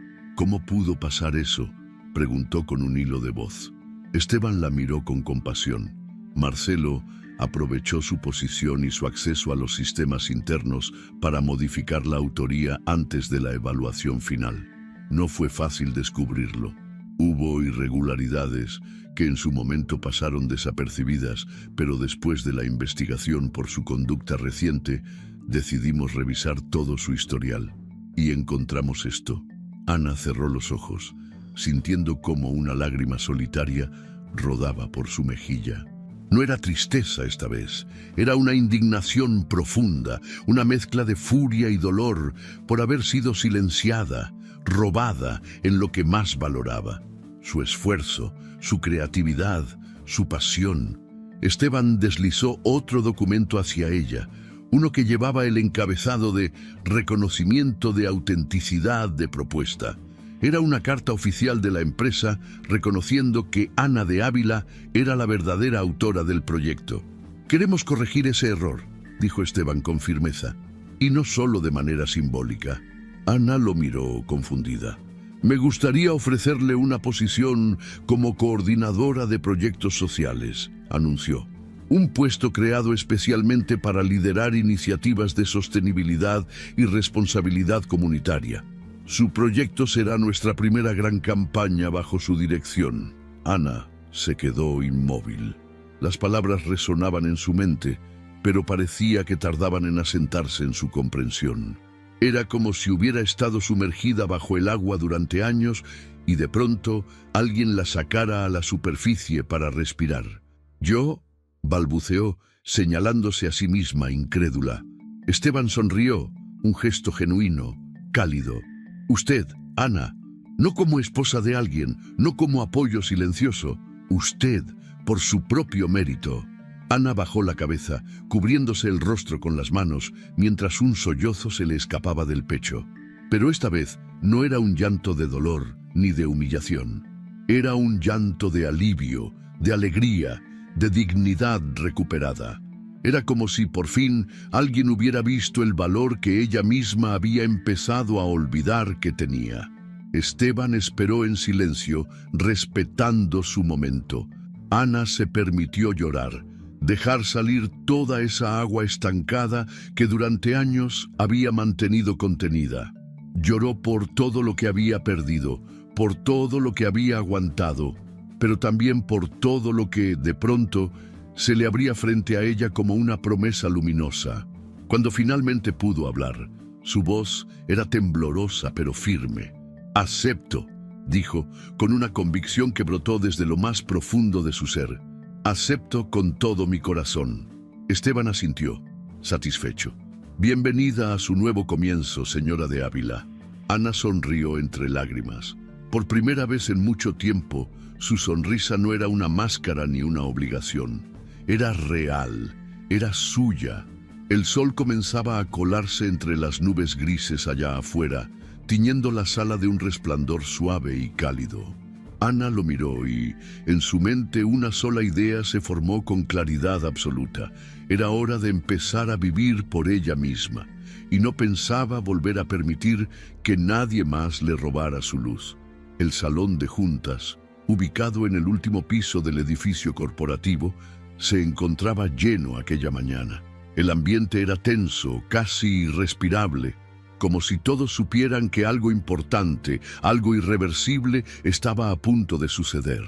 pudo pasar eso?, preguntó con un hilo de voz. Esteban la miró con compasión. Marcelo aprovechó su posición y su acceso a los sistemas internos para modificar la autoría antes de la evaluación final. No fue fácil descubrirlo. Hubo irregularidades que en su momento pasaron desapercibidas, pero después de la investigación por su conducta reciente, decidimos revisar todo su historial. Y encontramos esto. Ana cerró los ojos, sintiendo como una lágrima solitaria rodaba por su mejilla. No era tristeza esta vez, era una indignación profunda, una mezcla de furia y dolor por haber sido silenciada, robada en lo que más valoraba. Su esfuerzo, su creatividad, su pasión. Esteban deslizó otro documento hacia ella, uno que llevaba el encabezado de reconocimiento de autenticidad de propuesta. Era una carta oficial de la empresa reconociendo que Ana de Ávila era la verdadera autora del proyecto. «Queremos corregir ese error», dijo Esteban con firmeza, y no solo de manera simbólica. Ana lo miró confundida. «Me gustaría ofrecerle una posición como coordinadora de proyectos sociales», anunció. «Un puesto creado especialmente para liderar iniciativas de sostenibilidad y responsabilidad comunitaria. Su proyecto será nuestra primera gran campaña bajo su dirección». Ana se quedó inmóvil. Las palabras resonaban en su mente, pero parecía que tardaban en asentarse en su comprensión. Era como si hubiera estado sumergida bajo el agua durante años y de pronto alguien la sacara a la superficie para respirar. «Yo», balbuceó, señalándose a sí misma incrédula. Esteban sonrió, un gesto genuino, cálido. «Usted, Ana, no como esposa de alguien, no como apoyo silencioso. Usted, por su propio mérito». Ana bajó la cabeza, cubriéndose el rostro con las manos, mientras un sollozo se le escapaba del pecho. Pero esta vez no era un llanto de dolor ni de humillación. Era un llanto de alivio, de alegría, de dignidad recuperada. Era como si por fin alguien hubiera visto el valor que ella misma había empezado a olvidar que tenía. Esteban esperó en silencio, respetando su momento. Ana se permitió llorar, dejar salir toda esa agua estancada que durante años había mantenido contenida. Lloró por todo lo que había perdido, por todo lo que había aguantado, pero también por todo lo que, de pronto, se le abría frente a ella como una promesa luminosa. Cuando finalmente pudo hablar, su voz era temblorosa pero firme. «Acepto», dijo, con una convicción que brotó desde lo más profundo de su ser. «Acepto con todo mi corazón». Esteban asintió, satisfecho. «Bienvenida a su nuevo comienzo, señora de Ávila». Ana sonrió entre lágrimas. Por primera vez en mucho tiempo, su sonrisa no era una máscara ni una obligación. Era real, era suya. El sol comenzaba a colarse entre las nubes grises allá afuera, tiñendo la sala de un resplandor suave y cálido. Ana lo miró y, en su mente, una sola idea se formó con claridad absoluta. Era hora de empezar a vivir por ella misma, y no pensaba volver a permitir que nadie más le robara su luz. El salón de juntas, ubicado en el último piso del edificio corporativo, se encontraba lleno aquella mañana. El ambiente era tenso, casi irrespirable. como si todos supieran que algo importante, algo irreversible, estaba a punto de suceder.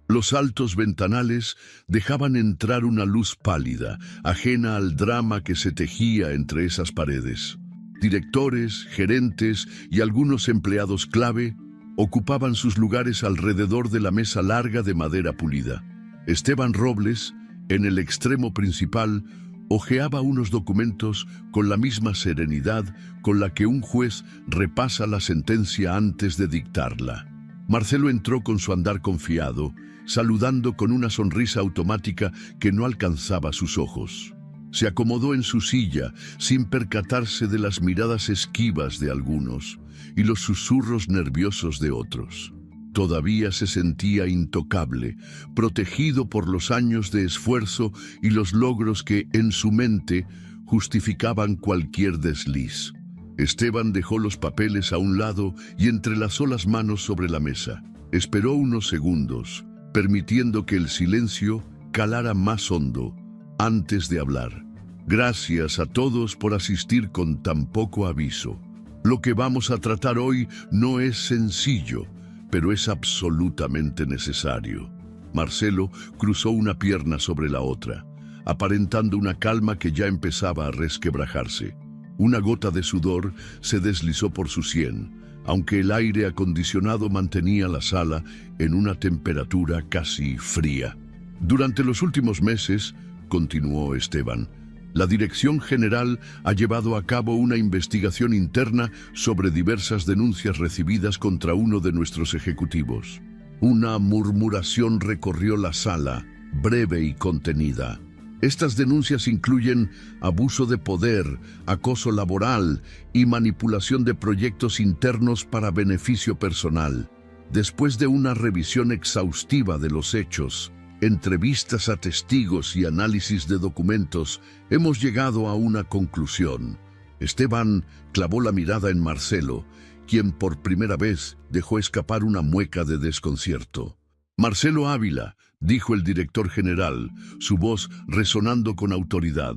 Los altos ventanales dejaban entrar una luz pálida, ajena al drama que se tejía entre esas paredes. Directores, gerentes y algunos empleados clave ocupaban sus lugares alrededor de la mesa larga de madera pulida. Esteban Robles, en el extremo principal, hojeaba unos documentos con la misma serenidad con la que un juez repasa la sentencia antes de dictarla. Marcelo entró con su andar confiado, saludando con una sonrisa automática que no alcanzaba sus ojos. Se acomodó en su silla, sin percatarse de las miradas esquivas de algunos y los susurros nerviosos de otros. Todavía se sentía intocable, protegido por los años de esfuerzo y los logros que, en su mente, justificaban cualquier desliz. Esteban dejó los papeles a un lado y entrelazó las manos sobre la mesa. Esperó unos segundos, permitiendo que el silencio calara más hondo antes de hablar. Gracias a todos por asistir con tan poco aviso. Lo que vamos a tratar hoy no es sencillo, pero es absolutamente necesario. Marcelo cruzó una pierna sobre la otra, aparentando una calma que ya empezaba a resquebrajarse. Una gota de sudor se deslizó por su sien, aunque el aire acondicionado mantenía la sala en una temperatura casi fría. Durante los últimos meses, continuó Esteban, la Dirección General ha llevado a cabo una investigación interna sobre diversas denuncias recibidas contra uno de nuestros ejecutivos. Una murmuración recorrió la sala, breve y contenida. Estas denuncias incluyen abuso de poder, acoso laboral y manipulación de proyectos internos para beneficio personal. Después de una revisión exhaustiva de los hechos, entrevistas a testigos y análisis de documentos, hemos llegado a una conclusión. Esteban clavó la mirada en Marcelo, quien por primera vez dejó escapar una mueca de desconcierto. Marcelo Ávila, dijo el director general, su voz resonando con autoridad.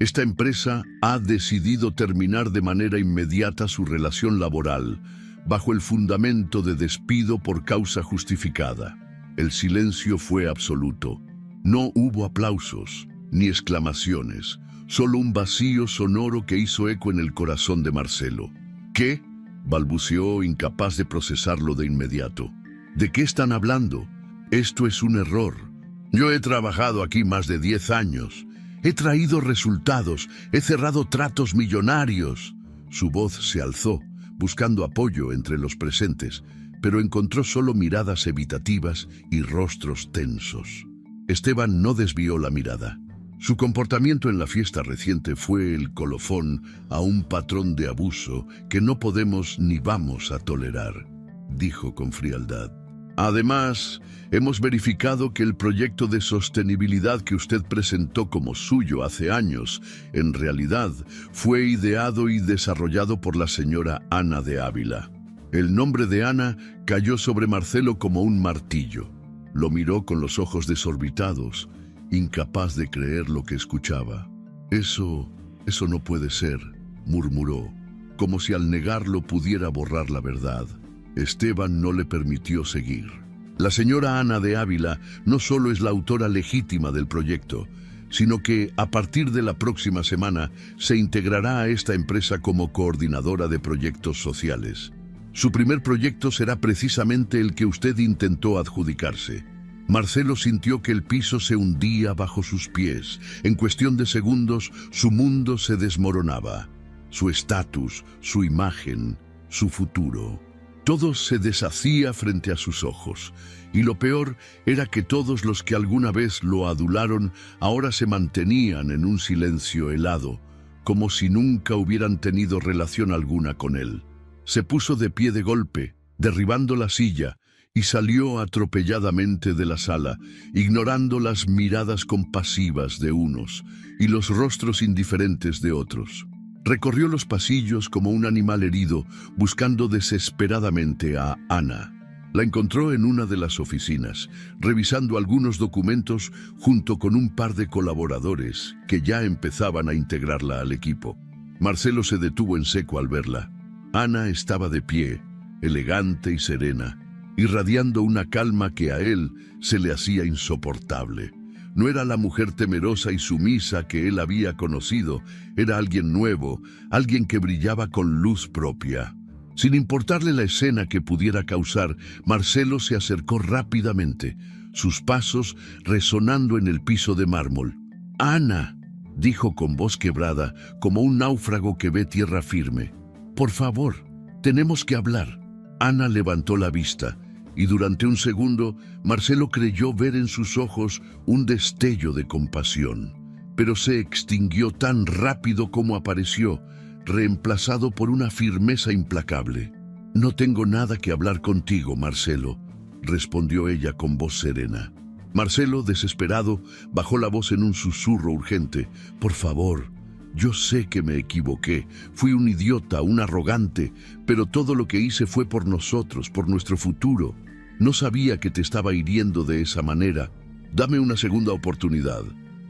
Esta empresa ha decidido terminar de manera inmediata su relación laboral, bajo el fundamento de despido por causa justificada. El silencio fue absoluto. No hubo aplausos, ni exclamaciones, solo un vacío sonoro que hizo eco en el corazón de Marcelo. ¿Qué?, balbuceó, incapaz de procesarlo de inmediato. ¿De qué están hablando? Esto es un error. Yo he trabajado aquí más de 10 años. He traído resultados, he cerrado tratos millonarios. Su voz se alzó, buscando apoyo entre los presentes, pero encontró solo miradas evitativas y rostros tensos. Esteban no desvió la mirada. Su comportamiento en la fiesta reciente fue el colofón a un patrón de abuso que no podemos ni vamos a tolerar, dijo con frialdad. Además, hemos verificado que el proyecto de sostenibilidad que usted presentó como suyo hace años, en realidad, fue ideado y desarrollado por la señora Ana de Ávila. El nombre de Ana cayó sobre Marcelo como un martillo. Lo miró con los ojos desorbitados, incapaz de creer lo que escuchaba. Eso no puede ser, murmuró, como si al negarlo pudiera borrar la verdad. Esteban no le permitió seguir. La señora Ana de Ávila no solo es la autora legítima del proyecto, sino que a partir de la próxima semana se integrará a esta empresa como coordinadora de proyectos sociales. Su primer proyecto será precisamente el que usted intentó adjudicarse. Marcelo sintió que el piso se hundía bajo sus pies. En cuestión de segundos, su mundo se desmoronaba. Su estatus, su imagen, su futuro. Todo se deshacía frente a sus ojos. Y lo peor era que todos los que alguna vez lo adularon ahora se mantenían en un silencio helado, como si nunca hubieran tenido relación alguna con él. Se puso de pie de golpe, derribando la silla, y salió atropelladamente de la sala, ignorando las miradas compasivas de unos y los rostros indiferentes de otros. Recorrió los pasillos como un animal herido, buscando desesperadamente a Ana. La encontró en una de las oficinas, revisando algunos documentos junto con un par de colaboradores que ya empezaban a integrarla al equipo. Marcelo se detuvo en seco al verla. Ana estaba de pie, elegante y serena, irradiando una calma que a él se le hacía insoportable. No era la mujer temerosa y sumisa que él había conocido, era alguien nuevo, alguien que brillaba con luz propia. Sin importarle la escena que pudiera causar, Marcelo se acercó rápidamente, sus pasos resonando en el piso de mármol. «Ana», dijo con voz quebrada, como un náufrago que ve tierra firme. «Por favor, tenemos que hablar». Ana levantó la vista, y durante un segundo, Marcelo creyó ver en sus ojos un destello de compasión. Pero se extinguió tan rápido como apareció, reemplazado por una firmeza implacable. «No tengo nada que hablar contigo, Marcelo», respondió ella con voz serena. Marcelo, desesperado, bajó la voz en un susurro urgente. «Por favor, yo sé que me equivoqué, fui un idiota, un arrogante, pero todo lo que hice fue por nosotros, por nuestro futuro. No sabía que te estaba hiriendo de esa manera. Dame una segunda oportunidad.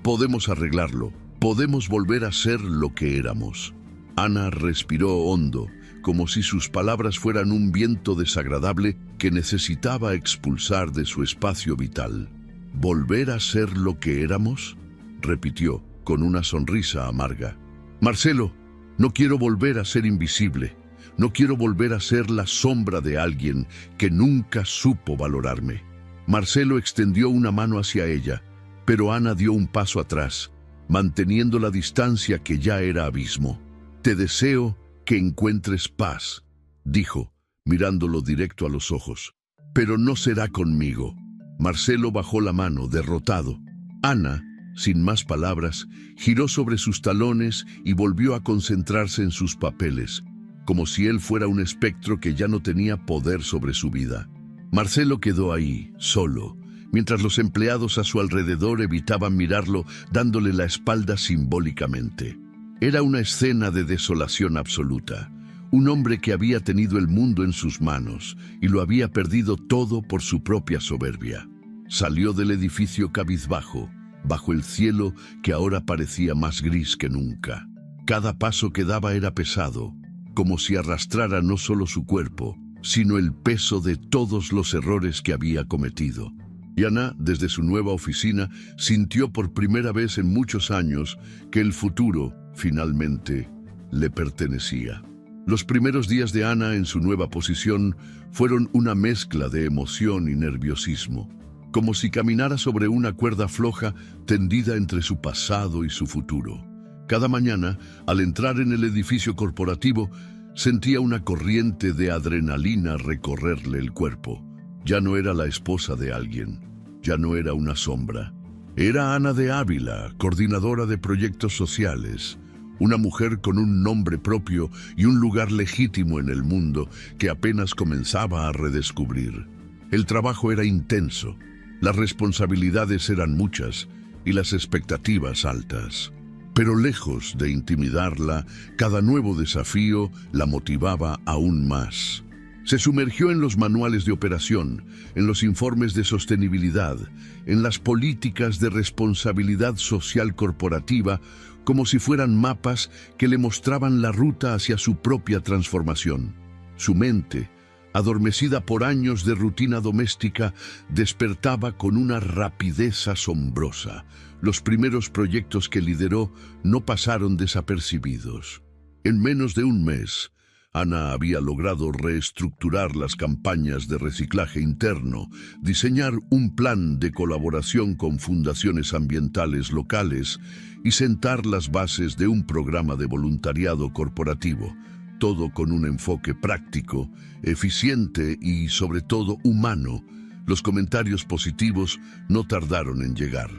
Podemos arreglarlo, podemos volver a ser lo que éramos». Ana respiró hondo, como si sus palabras fueran un viento desagradable que necesitaba expulsar de su espacio vital. «¿Volver a ser lo que éramos?», repitió, con una sonrisa amarga. «Marcelo, no quiero volver a ser invisible. No quiero volver a ser la sombra de alguien que nunca supo valorarme». Marcelo extendió una mano hacia ella, pero Ana dio un paso atrás, manteniendo la distancia que ya era abismo. «Te deseo que encuentres paz», dijo, mirándolo directo a los ojos. «Pero no será conmigo». Marcelo bajó la mano, derrotado. Ana, sin más palabras, giró sobre sus talones y volvió a concentrarse en sus papeles, como si él fuera un espectro que ya no tenía poder sobre su vida. Marcelo quedó ahí, solo, mientras los empleados a su alrededor evitaban mirarlo, dándole la espalda simbólicamente. Era una escena de desolación absoluta. Un hombre que había tenido el mundo en sus manos y lo había perdido todo por su propia soberbia. Salió del edificio cabizbajo, bajo el cielo que ahora parecía más gris que nunca. Cada paso que daba era pesado, como si arrastrara no solo su cuerpo, sino el peso de todos los errores que había cometido. Y Ana, desde su nueva oficina, sintió por primera vez en muchos años que el futuro, finalmente, le pertenecía. Los primeros días de Ana en su nueva posición fueron una mezcla de emoción y nerviosismo, como si caminara sobre una cuerda floja tendida entre su pasado y su futuro. Cada mañana, al entrar en el edificio corporativo, sentía una corriente de adrenalina recorrerle el cuerpo. Ya no era la esposa de alguien, ya no era una sombra. Era Ana de Ávila, coordinadora de proyectos sociales, una mujer con un nombre propio y un lugar legítimo en el mundo que apenas comenzaba a redescubrir. El trabajo era intenso, las responsabilidades eran muchas y las expectativas altas. Pero lejos de intimidarla, cada nuevo desafío la motivaba aún más. Se sumergió en los manuales de operación, en los informes de sostenibilidad, en las políticas de responsabilidad social corporativa, como si fueran mapas que le mostraban la ruta hacia su propia transformación. Su mente, adormecida por años de rutina doméstica, despertaba con una rapidez asombrosa. Los primeros proyectos que lideró no pasaron desapercibidos. En menos de un mes, Ana había logrado reestructurar las campañas de reciclaje interno, diseñar un plan de colaboración con fundaciones ambientales locales y sentar las bases de un programa de voluntariado corporativo, todo con un enfoque práctico, eficiente y, sobre todo, humano. Los comentarios positivos no tardaron en llegar.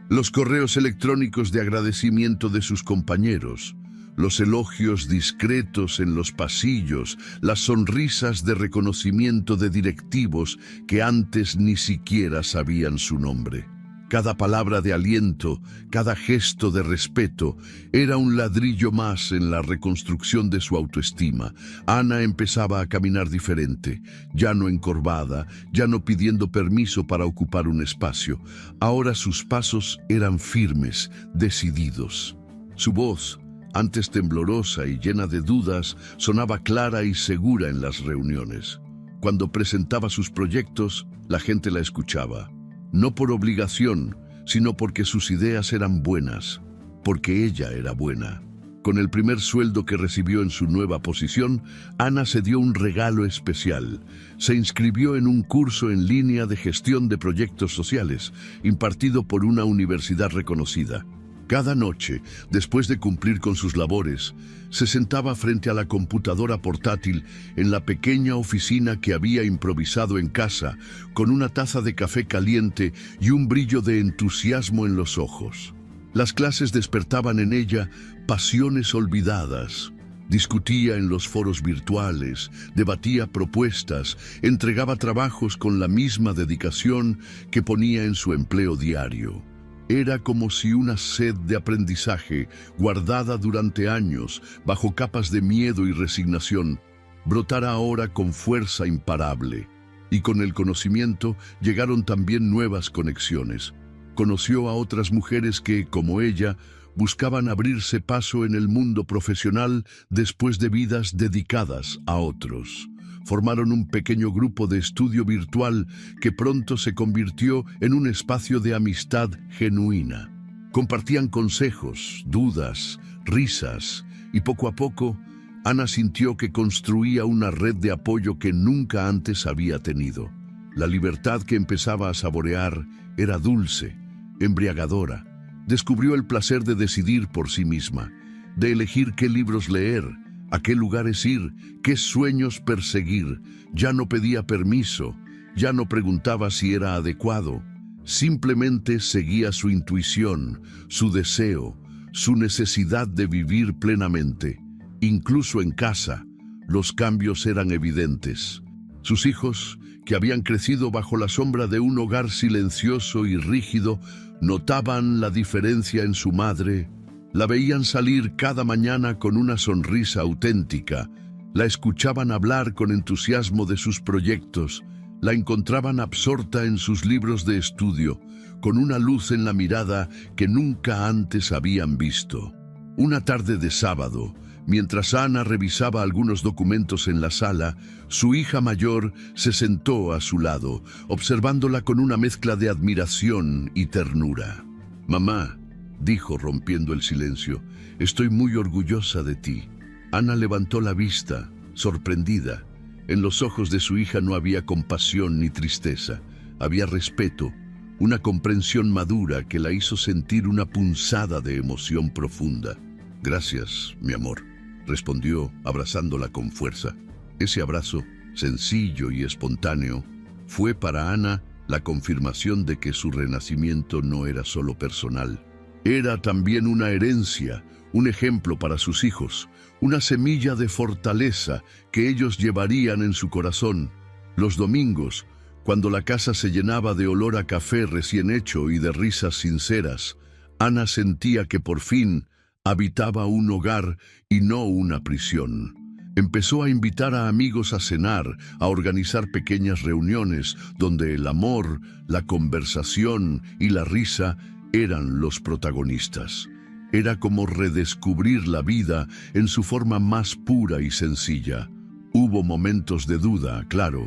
Los correos electrónicos de agradecimiento de sus compañeros, los elogios discretos en los pasillos, las sonrisas de reconocimiento de directivos que antes ni siquiera sabían su nombre. Cada palabra de aliento, cada gesto de respeto, era un ladrillo más en la reconstrucción de su autoestima. Ana empezaba a caminar diferente, ya no encorvada, ya no pidiendo permiso para ocupar un espacio. Ahora sus pasos eran firmes, decididos. Su voz, antes temblorosa y llena de dudas, sonaba clara y segura en las reuniones. Cuando presentaba sus proyectos, la gente la escuchaba. No por obligación, sino porque sus ideas eran buenas, porque ella era buena. Con el primer sueldo que recibió en su nueva posición, Ana se dio un regalo especial. Se inscribió en un curso en línea de gestión de proyectos sociales, impartido por una universidad reconocida. Cada noche, después de cumplir con sus labores, se sentaba frente a la computadora portátil en la pequeña oficina que había improvisado en casa, con una taza de café caliente y un brillo de entusiasmo en los ojos. Las clases despertaban en ella pasiones olvidadas. Discutía en los foros virtuales, debatía propuestas, entregaba trabajos con la misma dedicación que ponía en su empleo diario. Era como si una sed de aprendizaje, guardada durante años bajo capas de miedo y resignación, brotara ahora con fuerza imparable. Y con el conocimiento llegaron también nuevas conexiones. Conoció a otras mujeres que, como ella, buscaban abrirse paso en el mundo profesional después de vidas dedicadas a otros. Formaron un pequeño grupo de estudio virtual que pronto se convirtió en un espacio de amistad genuina. Compartían consejos, dudas, risas, y poco a poco, Ana sintió que construía una red de apoyo que nunca antes había tenido. La libertad que empezaba a saborear era dulce, embriagadora. Descubrió el placer de decidir por sí misma, de elegir qué libros leer, a qué lugares ir, qué sueños perseguir. Ya no pedía permiso, ya no preguntaba si era adecuado. Simplemente seguía su intuición, su deseo, su necesidad de vivir plenamente. Incluso en casa, los cambios eran evidentes. Sus hijos, que habían crecido bajo la sombra de un hogar silencioso y rígido, notaban la diferencia en su madre. La veían salir cada mañana con una sonrisa auténtica, la escuchaban hablar con entusiasmo de sus proyectos, la encontraban absorta en sus libros de estudio, con una luz en la mirada que nunca antes habían visto. Una tarde de sábado, mientras Ana revisaba algunos documentos en la sala, su hija mayor se sentó a su lado, observándola con una mezcla de admiración y ternura. «Mamá», dijo rompiendo el silencio, «estoy muy orgullosa de ti». Ana levantó la vista, sorprendida. En los ojos de su hija no había compasión ni tristeza, había respeto, una comprensión madura que la hizo sentir una punzada de emoción profunda. «Gracias, mi amor», respondió, abrazándola con fuerza. Ese abrazo, sencillo y espontáneo, fue para Ana la confirmación de que su renacimiento no era solo personal. Era también una herencia, un ejemplo para sus hijos, una semilla de fortaleza que ellos llevarían en su corazón. Los domingos, cuando la casa se llenaba de olor a café recién hecho y de risas sinceras, Ana sentía que por fin habitaba un hogar y no una prisión. Empezó a invitar a amigos a cenar, a organizar pequeñas reuniones donde el amor, la conversación y la risa eran los protagonistas. Era como redescubrir la vida en su forma más pura y sencilla. Hubo momentos de duda, claro.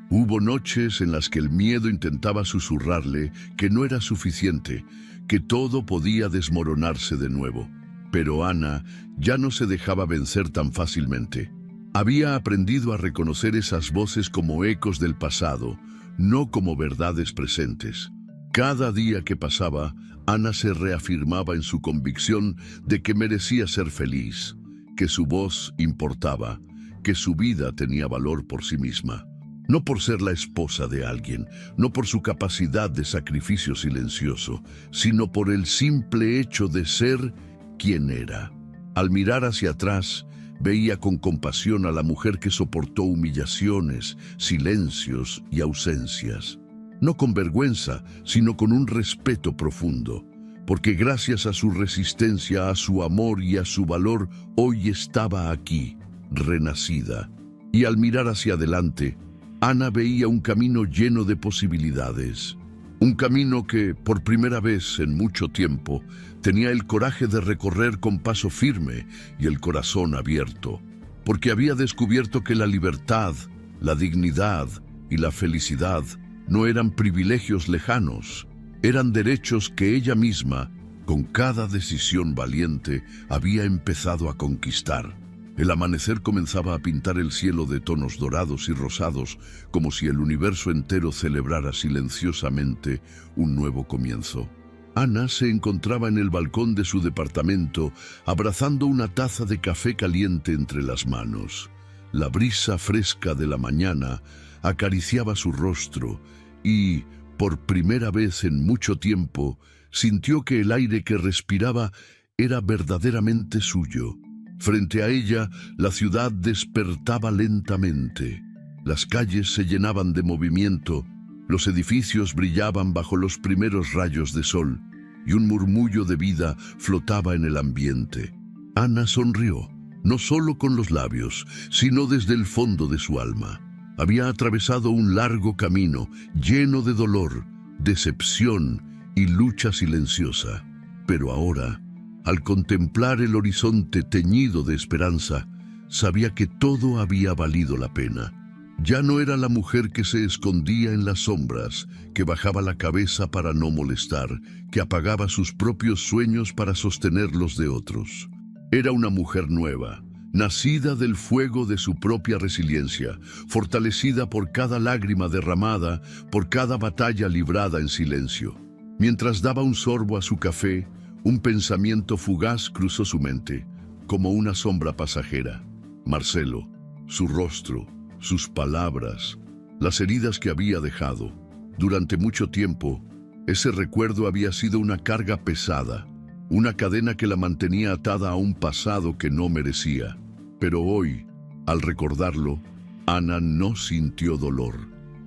Hubo noches en las que el miedo intentaba susurrarle que no era suficiente, que todo podía desmoronarse de nuevo. Pero Ana ya no se dejaba vencer tan fácilmente. Había aprendido a reconocer esas voces como ecos del pasado, no como verdades presentes. Cada día que pasaba, Ana se reafirmaba en su convicción de que merecía ser feliz, que su voz importaba, que su vida tenía valor por sí misma. No por ser la esposa de alguien, no por su capacidad de sacrificio silencioso, sino por el simple hecho de ser quien era. Al mirar hacia atrás, veía con compasión a la mujer que soportó humillaciones, silencios y ausencias. No con vergüenza, sino con un respeto profundo, porque gracias a su resistencia, a su amor y a su valor, hoy estaba aquí, renacida. Y al mirar hacia adelante, Ana veía un camino lleno de posibilidades. Un camino que, por primera vez en mucho tiempo, Tenía el coraje de recorrer con paso firme y el corazón abierto, porque había descubierto que la libertad, la dignidad y la felicidad no eran privilegios lejanos, eran derechos que ella misma, con cada decisión valiente, había empezado a conquistar. El amanecer comenzaba a pintar el cielo de tonos dorados y rosados, como si el universo entero celebrara silenciosamente un nuevo comienzo. Ana se encontraba en el balcón de su departamento, abrazando una taza de café caliente entre las manos. La brisa fresca de la mañana acariciaba su rostro y, por primera vez en mucho tiempo, sintió que el aire que respiraba era verdaderamente suyo. Frente a ella, la ciudad despertaba lentamente. Las calles se llenaban de movimiento, los edificios brillaban bajo los primeros rayos de sol, y un murmullo de vida flotaba en el ambiente. Ana sonrió, no solo con los labios, sino desde el fondo de su alma. Había atravesado un largo camino, lleno de dolor, decepción y lucha silenciosa. Pero ahora, al contemplar el horizonte teñido de esperanza, sabía que todo había valido la pena. Ya no era la mujer que se escondía en las sombras, que bajaba la cabeza para no molestar, que apagaba sus propios sueños para sostener los de otros. Era una mujer nueva, nacida del fuego de su propia resiliencia, fortalecida por cada lágrima derramada, por cada batalla librada en silencio. Mientras daba un sorbo a su café, un pensamiento fugaz cruzó su mente, como una sombra pasajera. Marcelo, su rostro, sus palabras, las heridas que había dejado. Durante mucho tiempo, ese recuerdo había sido una carga pesada, una cadena que la mantenía atada a un pasado que no merecía. Pero hoy, al recordarlo, Ana no sintió dolor.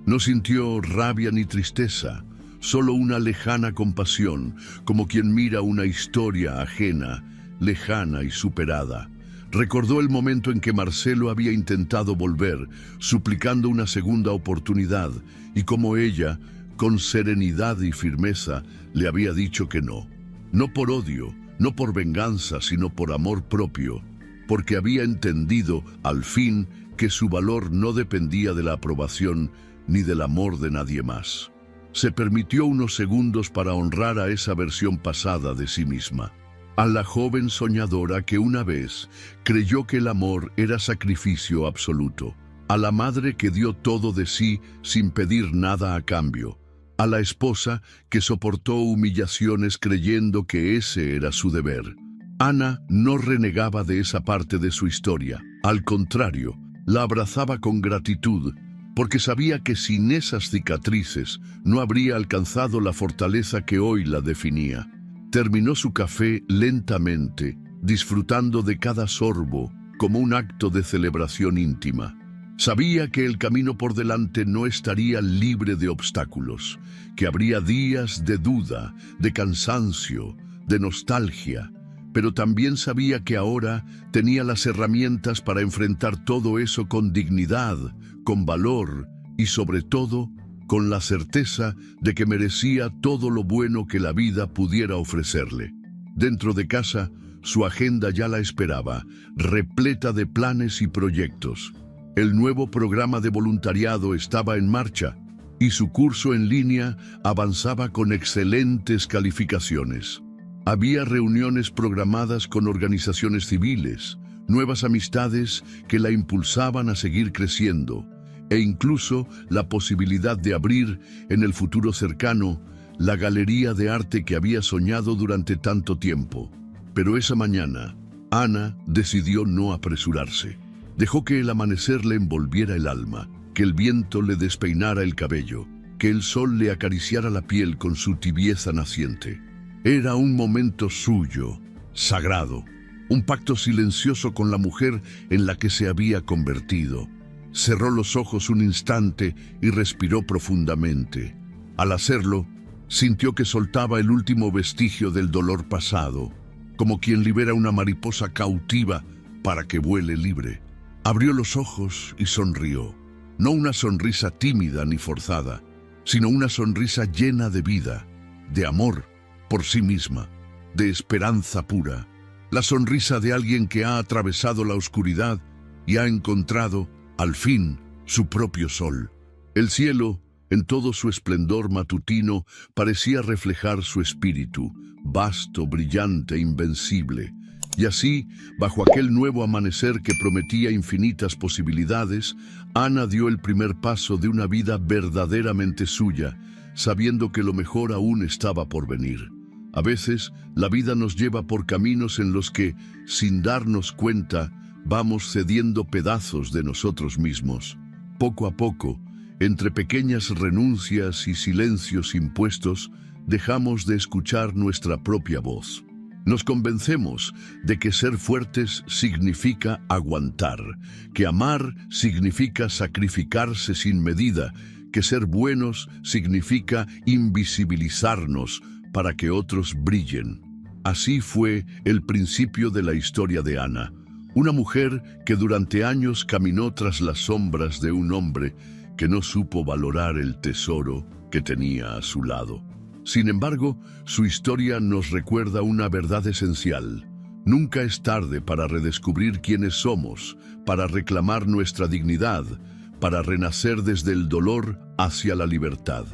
No sintió rabia ni tristeza, solo una lejana compasión, como quien mira una historia ajena, lejana y superada. Recordó el momento en que Marcelo había intentado volver, suplicando una segunda oportunidad, y como ella, con serenidad y firmeza, le había dicho que no. No por odio, no por venganza, sino por amor propio, porque había entendido, al fin, que su valor no dependía de la aprobación ni del amor de nadie más. Se permitió unos segundos para honrar a esa versión pasada de sí misma, a la joven soñadora que una vez creyó que el amor era sacrificio absoluto, a la madre que dio todo de sí sin pedir nada a cambio, a la esposa que soportó humillaciones creyendo que ese era su deber. Ana no renegaba de esa parte de su historia, al contrario, la abrazaba con gratitud, porque sabía que sin esas cicatrices no habría alcanzado la fortaleza que hoy la definía. Terminó su café lentamente, disfrutando de cada sorbo como un acto de celebración íntima. Sabía que el camino por delante no estaría libre de obstáculos, que habría días de duda, de cansancio, de nostalgia, pero también sabía que ahora tenía las herramientas para enfrentar todo eso con dignidad, con valor y sobre todo con la certeza de que merecía todo lo bueno que la vida pudiera ofrecerle. Dentro de casa, su agenda ya la esperaba, repleta de planes y proyectos. El nuevo programa de voluntariado estaba en marcha y su curso en línea avanzaba con excelentes calificaciones. Había reuniones programadas con organizaciones civiles, nuevas amistades que la impulsaban a seguir creciendo, e incluso la posibilidad de abrir, en el futuro cercano, la galería de arte que había soñado durante tanto tiempo. Pero esa mañana, Ana decidió no apresurarse. Dejó que el amanecer le envolviera el alma, que el viento le despeinara el cabello, que el sol le acariciara la piel con su tibieza naciente. Era un momento suyo, sagrado, un pacto silencioso con la mujer en la que se había convertido. Cerró los ojos un instante y respiró profundamente. Al hacerlo, sintió que soltaba el último vestigio del dolor pasado, como quien libera una mariposa cautiva para que vuele libre. Abrió los ojos y sonrió. No una sonrisa tímida ni forzada, sino una sonrisa llena de vida, de amor por sí misma. de esperanza pura, la sonrisa de alguien que ha atravesado la oscuridad y ha encontrado, al fin, su propio sol. El cielo, en todo su esplendor matutino, parecía reflejar su espíritu, vasto, brillante, invencible. Y así, bajo aquel nuevo amanecer que prometía infinitas posibilidades, Ana dio el primer paso de una vida verdaderamente suya, sabiendo que lo mejor aún estaba por venir. A veces, la vida nos lleva por caminos en los que, sin darnos cuenta, vamos cediendo pedazos de nosotros mismos. Poco a poco, entre pequeñas renuncias y silencios impuestos, dejamos de escuchar nuestra propia voz. Nos convencemos de que ser fuertes significa aguantar, que amar significa sacrificarse sin medida, que ser buenos significa invisibilizarnos para que otros brillen. Así fue el principio de la historia de Ana, una mujer que durante años caminó tras las sombras de un hombre que no supo valorar el tesoro que tenía a su lado. Sin embargo, su historia nos recuerda una verdad esencial. Nunca es tarde para redescubrir quiénes somos, para reclamar nuestra dignidad, para renacer desde el dolor hacia la libertad.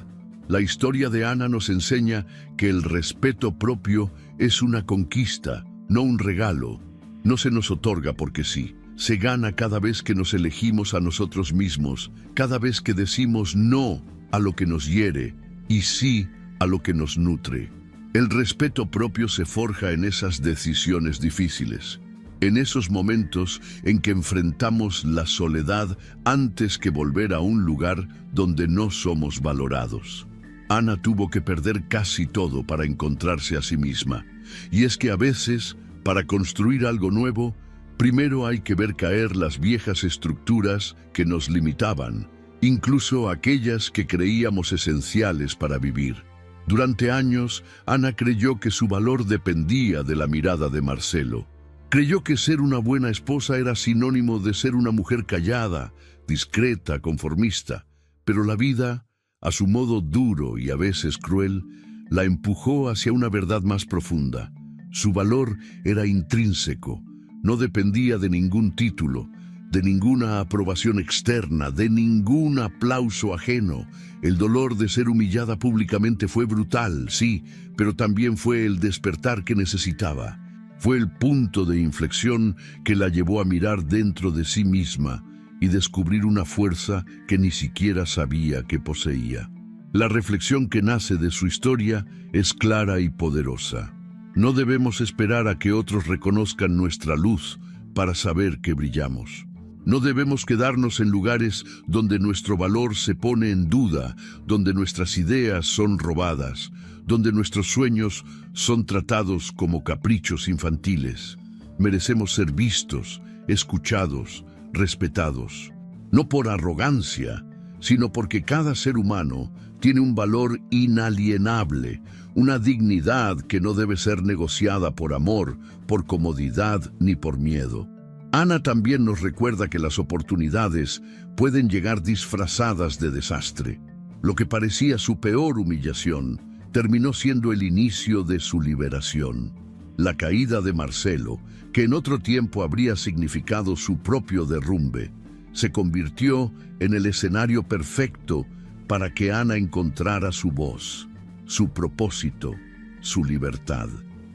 La historia de Ana nos enseña que el respeto propio es una conquista, no un regalo. No se nos otorga porque sí. Se gana cada vez que nos elegimos a nosotros mismos, cada vez que decimos no a lo que nos hiere y sí a lo que nos nutre. El respeto propio se forja en esas decisiones difíciles, en esos momentos en que enfrentamos la soledad antes que volver a un lugar donde no somos valorados. Ana tuvo que perder casi todo para encontrarse a sí misma. Y es que a veces, para construir algo nuevo, primero hay que ver caer las viejas estructuras que nos limitaban, incluso aquellas que creíamos esenciales para vivir. Durante años, Ana creyó que su valor dependía de la mirada de Marcelo. Creyó que ser una buena esposa era sinónimo de ser una mujer callada, discreta, conformista. Pero la vida, a su modo duro y a veces cruel, la empujó hacia una verdad más profunda. Su valor era intrínseco, no dependía de ningún título, de ninguna aprobación externa, de ningún aplauso ajeno. El dolor de ser humillada públicamente fue brutal, sí, pero también fue el despertar que necesitaba. Fue el punto de inflexión que la llevó a mirar dentro de sí misma y descubrir una fuerza que ni siquiera sabía que poseía. La reflexión que nace de su historia es clara y poderosa. No debemos esperar a que otros reconozcan nuestra luz para saber que brillamos. No debemos quedarnos en lugares donde nuestro valor se pone en duda, donde nuestras ideas son robadas, donde nuestros sueños son tratados como caprichos infantiles. Merecemos ser vistos, escuchados, respetados. No por arrogancia, sino porque cada ser humano tiene un valor inalienable, una dignidad que no debe ser negociada por amor, por comodidad ni por miedo. Ana también nos recuerda que las oportunidades pueden llegar disfrazadas de desastre. Lo que parecía su peor humillación terminó siendo el inicio de su liberación. La caída de Marcelo, que en otro tiempo habría significado su propio derrumbe, se convirtió en el escenario perfecto para que Ana encontrara su voz, su propósito, su libertad.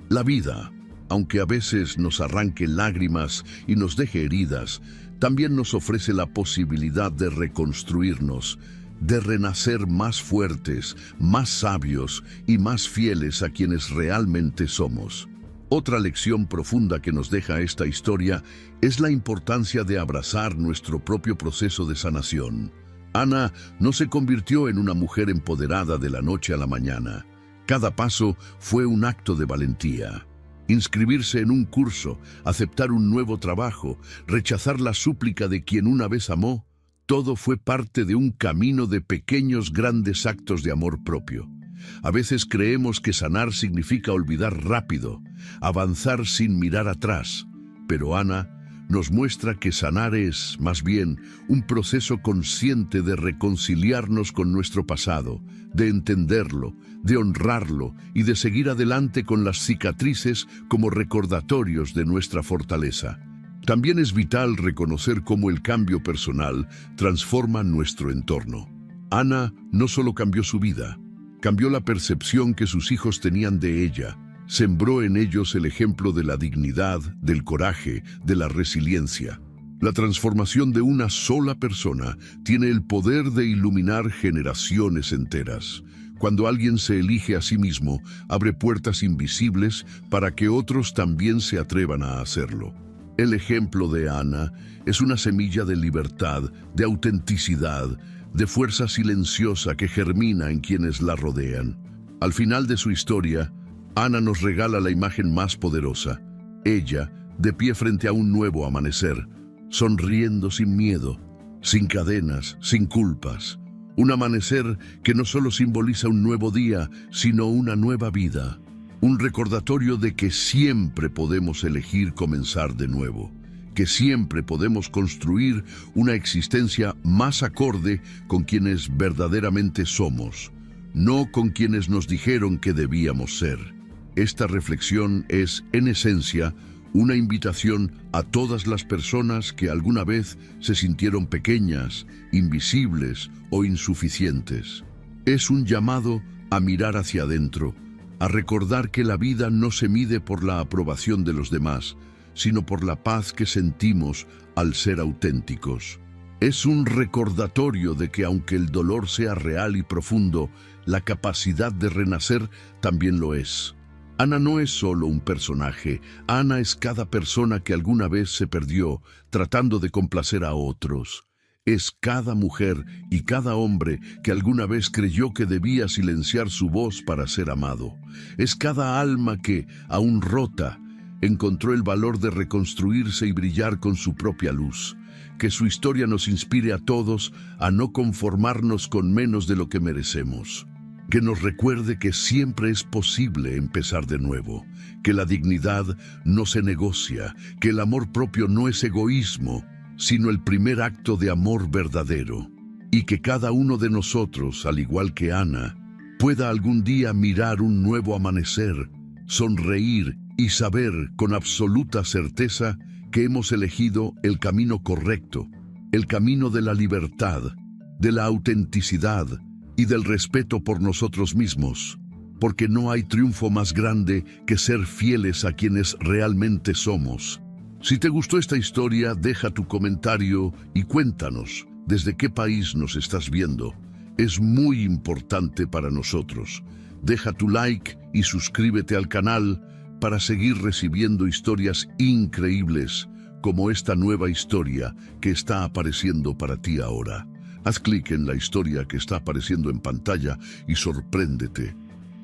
La vida, aunque a veces nos arranque lágrimas y nos deje heridas, también nos ofrece la posibilidad de reconstruirnos, de renacer más fuertes, más sabios y más fieles a quienes realmente somos. Otra lección profunda que nos deja esta historia es la importancia de abrazar nuestro propio proceso de sanación. Ana no se convirtió en una mujer empoderada de la noche a la mañana. Cada paso fue un acto de valentía. Inscribirse en un curso, aceptar un nuevo trabajo, rechazar la súplica de quien una vez amó, todo fue parte de un camino de pequeños grandes actos de amor propio. A veces creemos que sanar significa olvidar rápido, avanzar sin mirar atrás, pero Ana nos muestra que sanar es, más bien, un proceso consciente de reconciliarnos con nuestro pasado, de entenderlo, de honrarlo y de seguir adelante con las cicatrices como recordatorios de nuestra fortaleza. También es vital reconocer cómo el cambio personal transforma nuestro entorno. Ana no solo cambió su vida, cambió la percepción que sus hijos tenían de ella. Sembró en ellos el ejemplo de la dignidad, del coraje, de la resiliencia. La transformación de una sola persona tiene el poder de iluminar generaciones enteras. Cuando alguien se elige a sí mismo, abre puertas invisibles para que otros también se atrevan a hacerlo. El ejemplo de Ana es una semilla de libertad, de autenticidad, de fuerza silenciosa que germina en quienes la rodean. Al final de su historia, Ana nos regala la imagen más poderosa. Ella, de pie frente a un nuevo amanecer, sonriendo sin miedo, sin cadenas, sin culpas. Un amanecer que no solo simboliza un nuevo día, sino una nueva vida. Un recordatorio de que siempre podemos elegir comenzar de nuevo, que siempre podemos construir una existencia más acorde con quienes verdaderamente somos, no con quienes nos dijeron que debíamos ser. Esta reflexión es, en esencia, una invitación a todas las personas que alguna vez se sintieron pequeñas, invisibles o insuficientes. Es un llamado a mirar hacia adentro, a recordar que la vida no se mide por la aprobación de los demás, sino por la paz que sentimos al ser auténticos. Es un recordatorio de que aunque el dolor sea real y profundo, la capacidad de renacer también lo es. Ana no es solo un personaje, Ana es cada persona que alguna vez se perdió tratando de complacer a otros. Es cada mujer y cada hombre que alguna vez creyó que debía silenciar su voz para ser amado. Es cada alma que, aún rota, encontró el valor de reconstruirse y brillar con su propia luz. Que su historia nos inspire a todos a no conformarnos con menos de lo que merecemos. Que nos recuerde que siempre es posible empezar de nuevo, que la dignidad no se negocia, que el amor propio no es egoísmo, sino el primer acto de amor verdadero, y que cada uno de nosotros, al igual que Ana, pueda algún día mirar un nuevo amanecer, sonreír y saber con absoluta certeza que hemos elegido el camino correcto, el camino de la libertad, de la autenticidad, y del respeto por nosotros mismos, porque no hay triunfo más grande que ser fieles a quienes realmente somos. Si te gustó esta historia, deja tu comentario y cuéntanos desde qué país nos estás viendo. Es muy importante para nosotros. Deja tu like y suscríbete al canal para seguir recibiendo historias increíbles como esta nueva historia que está apareciendo para ti ahora. Haz clic en la historia que está apareciendo en pantalla y sorpréndete.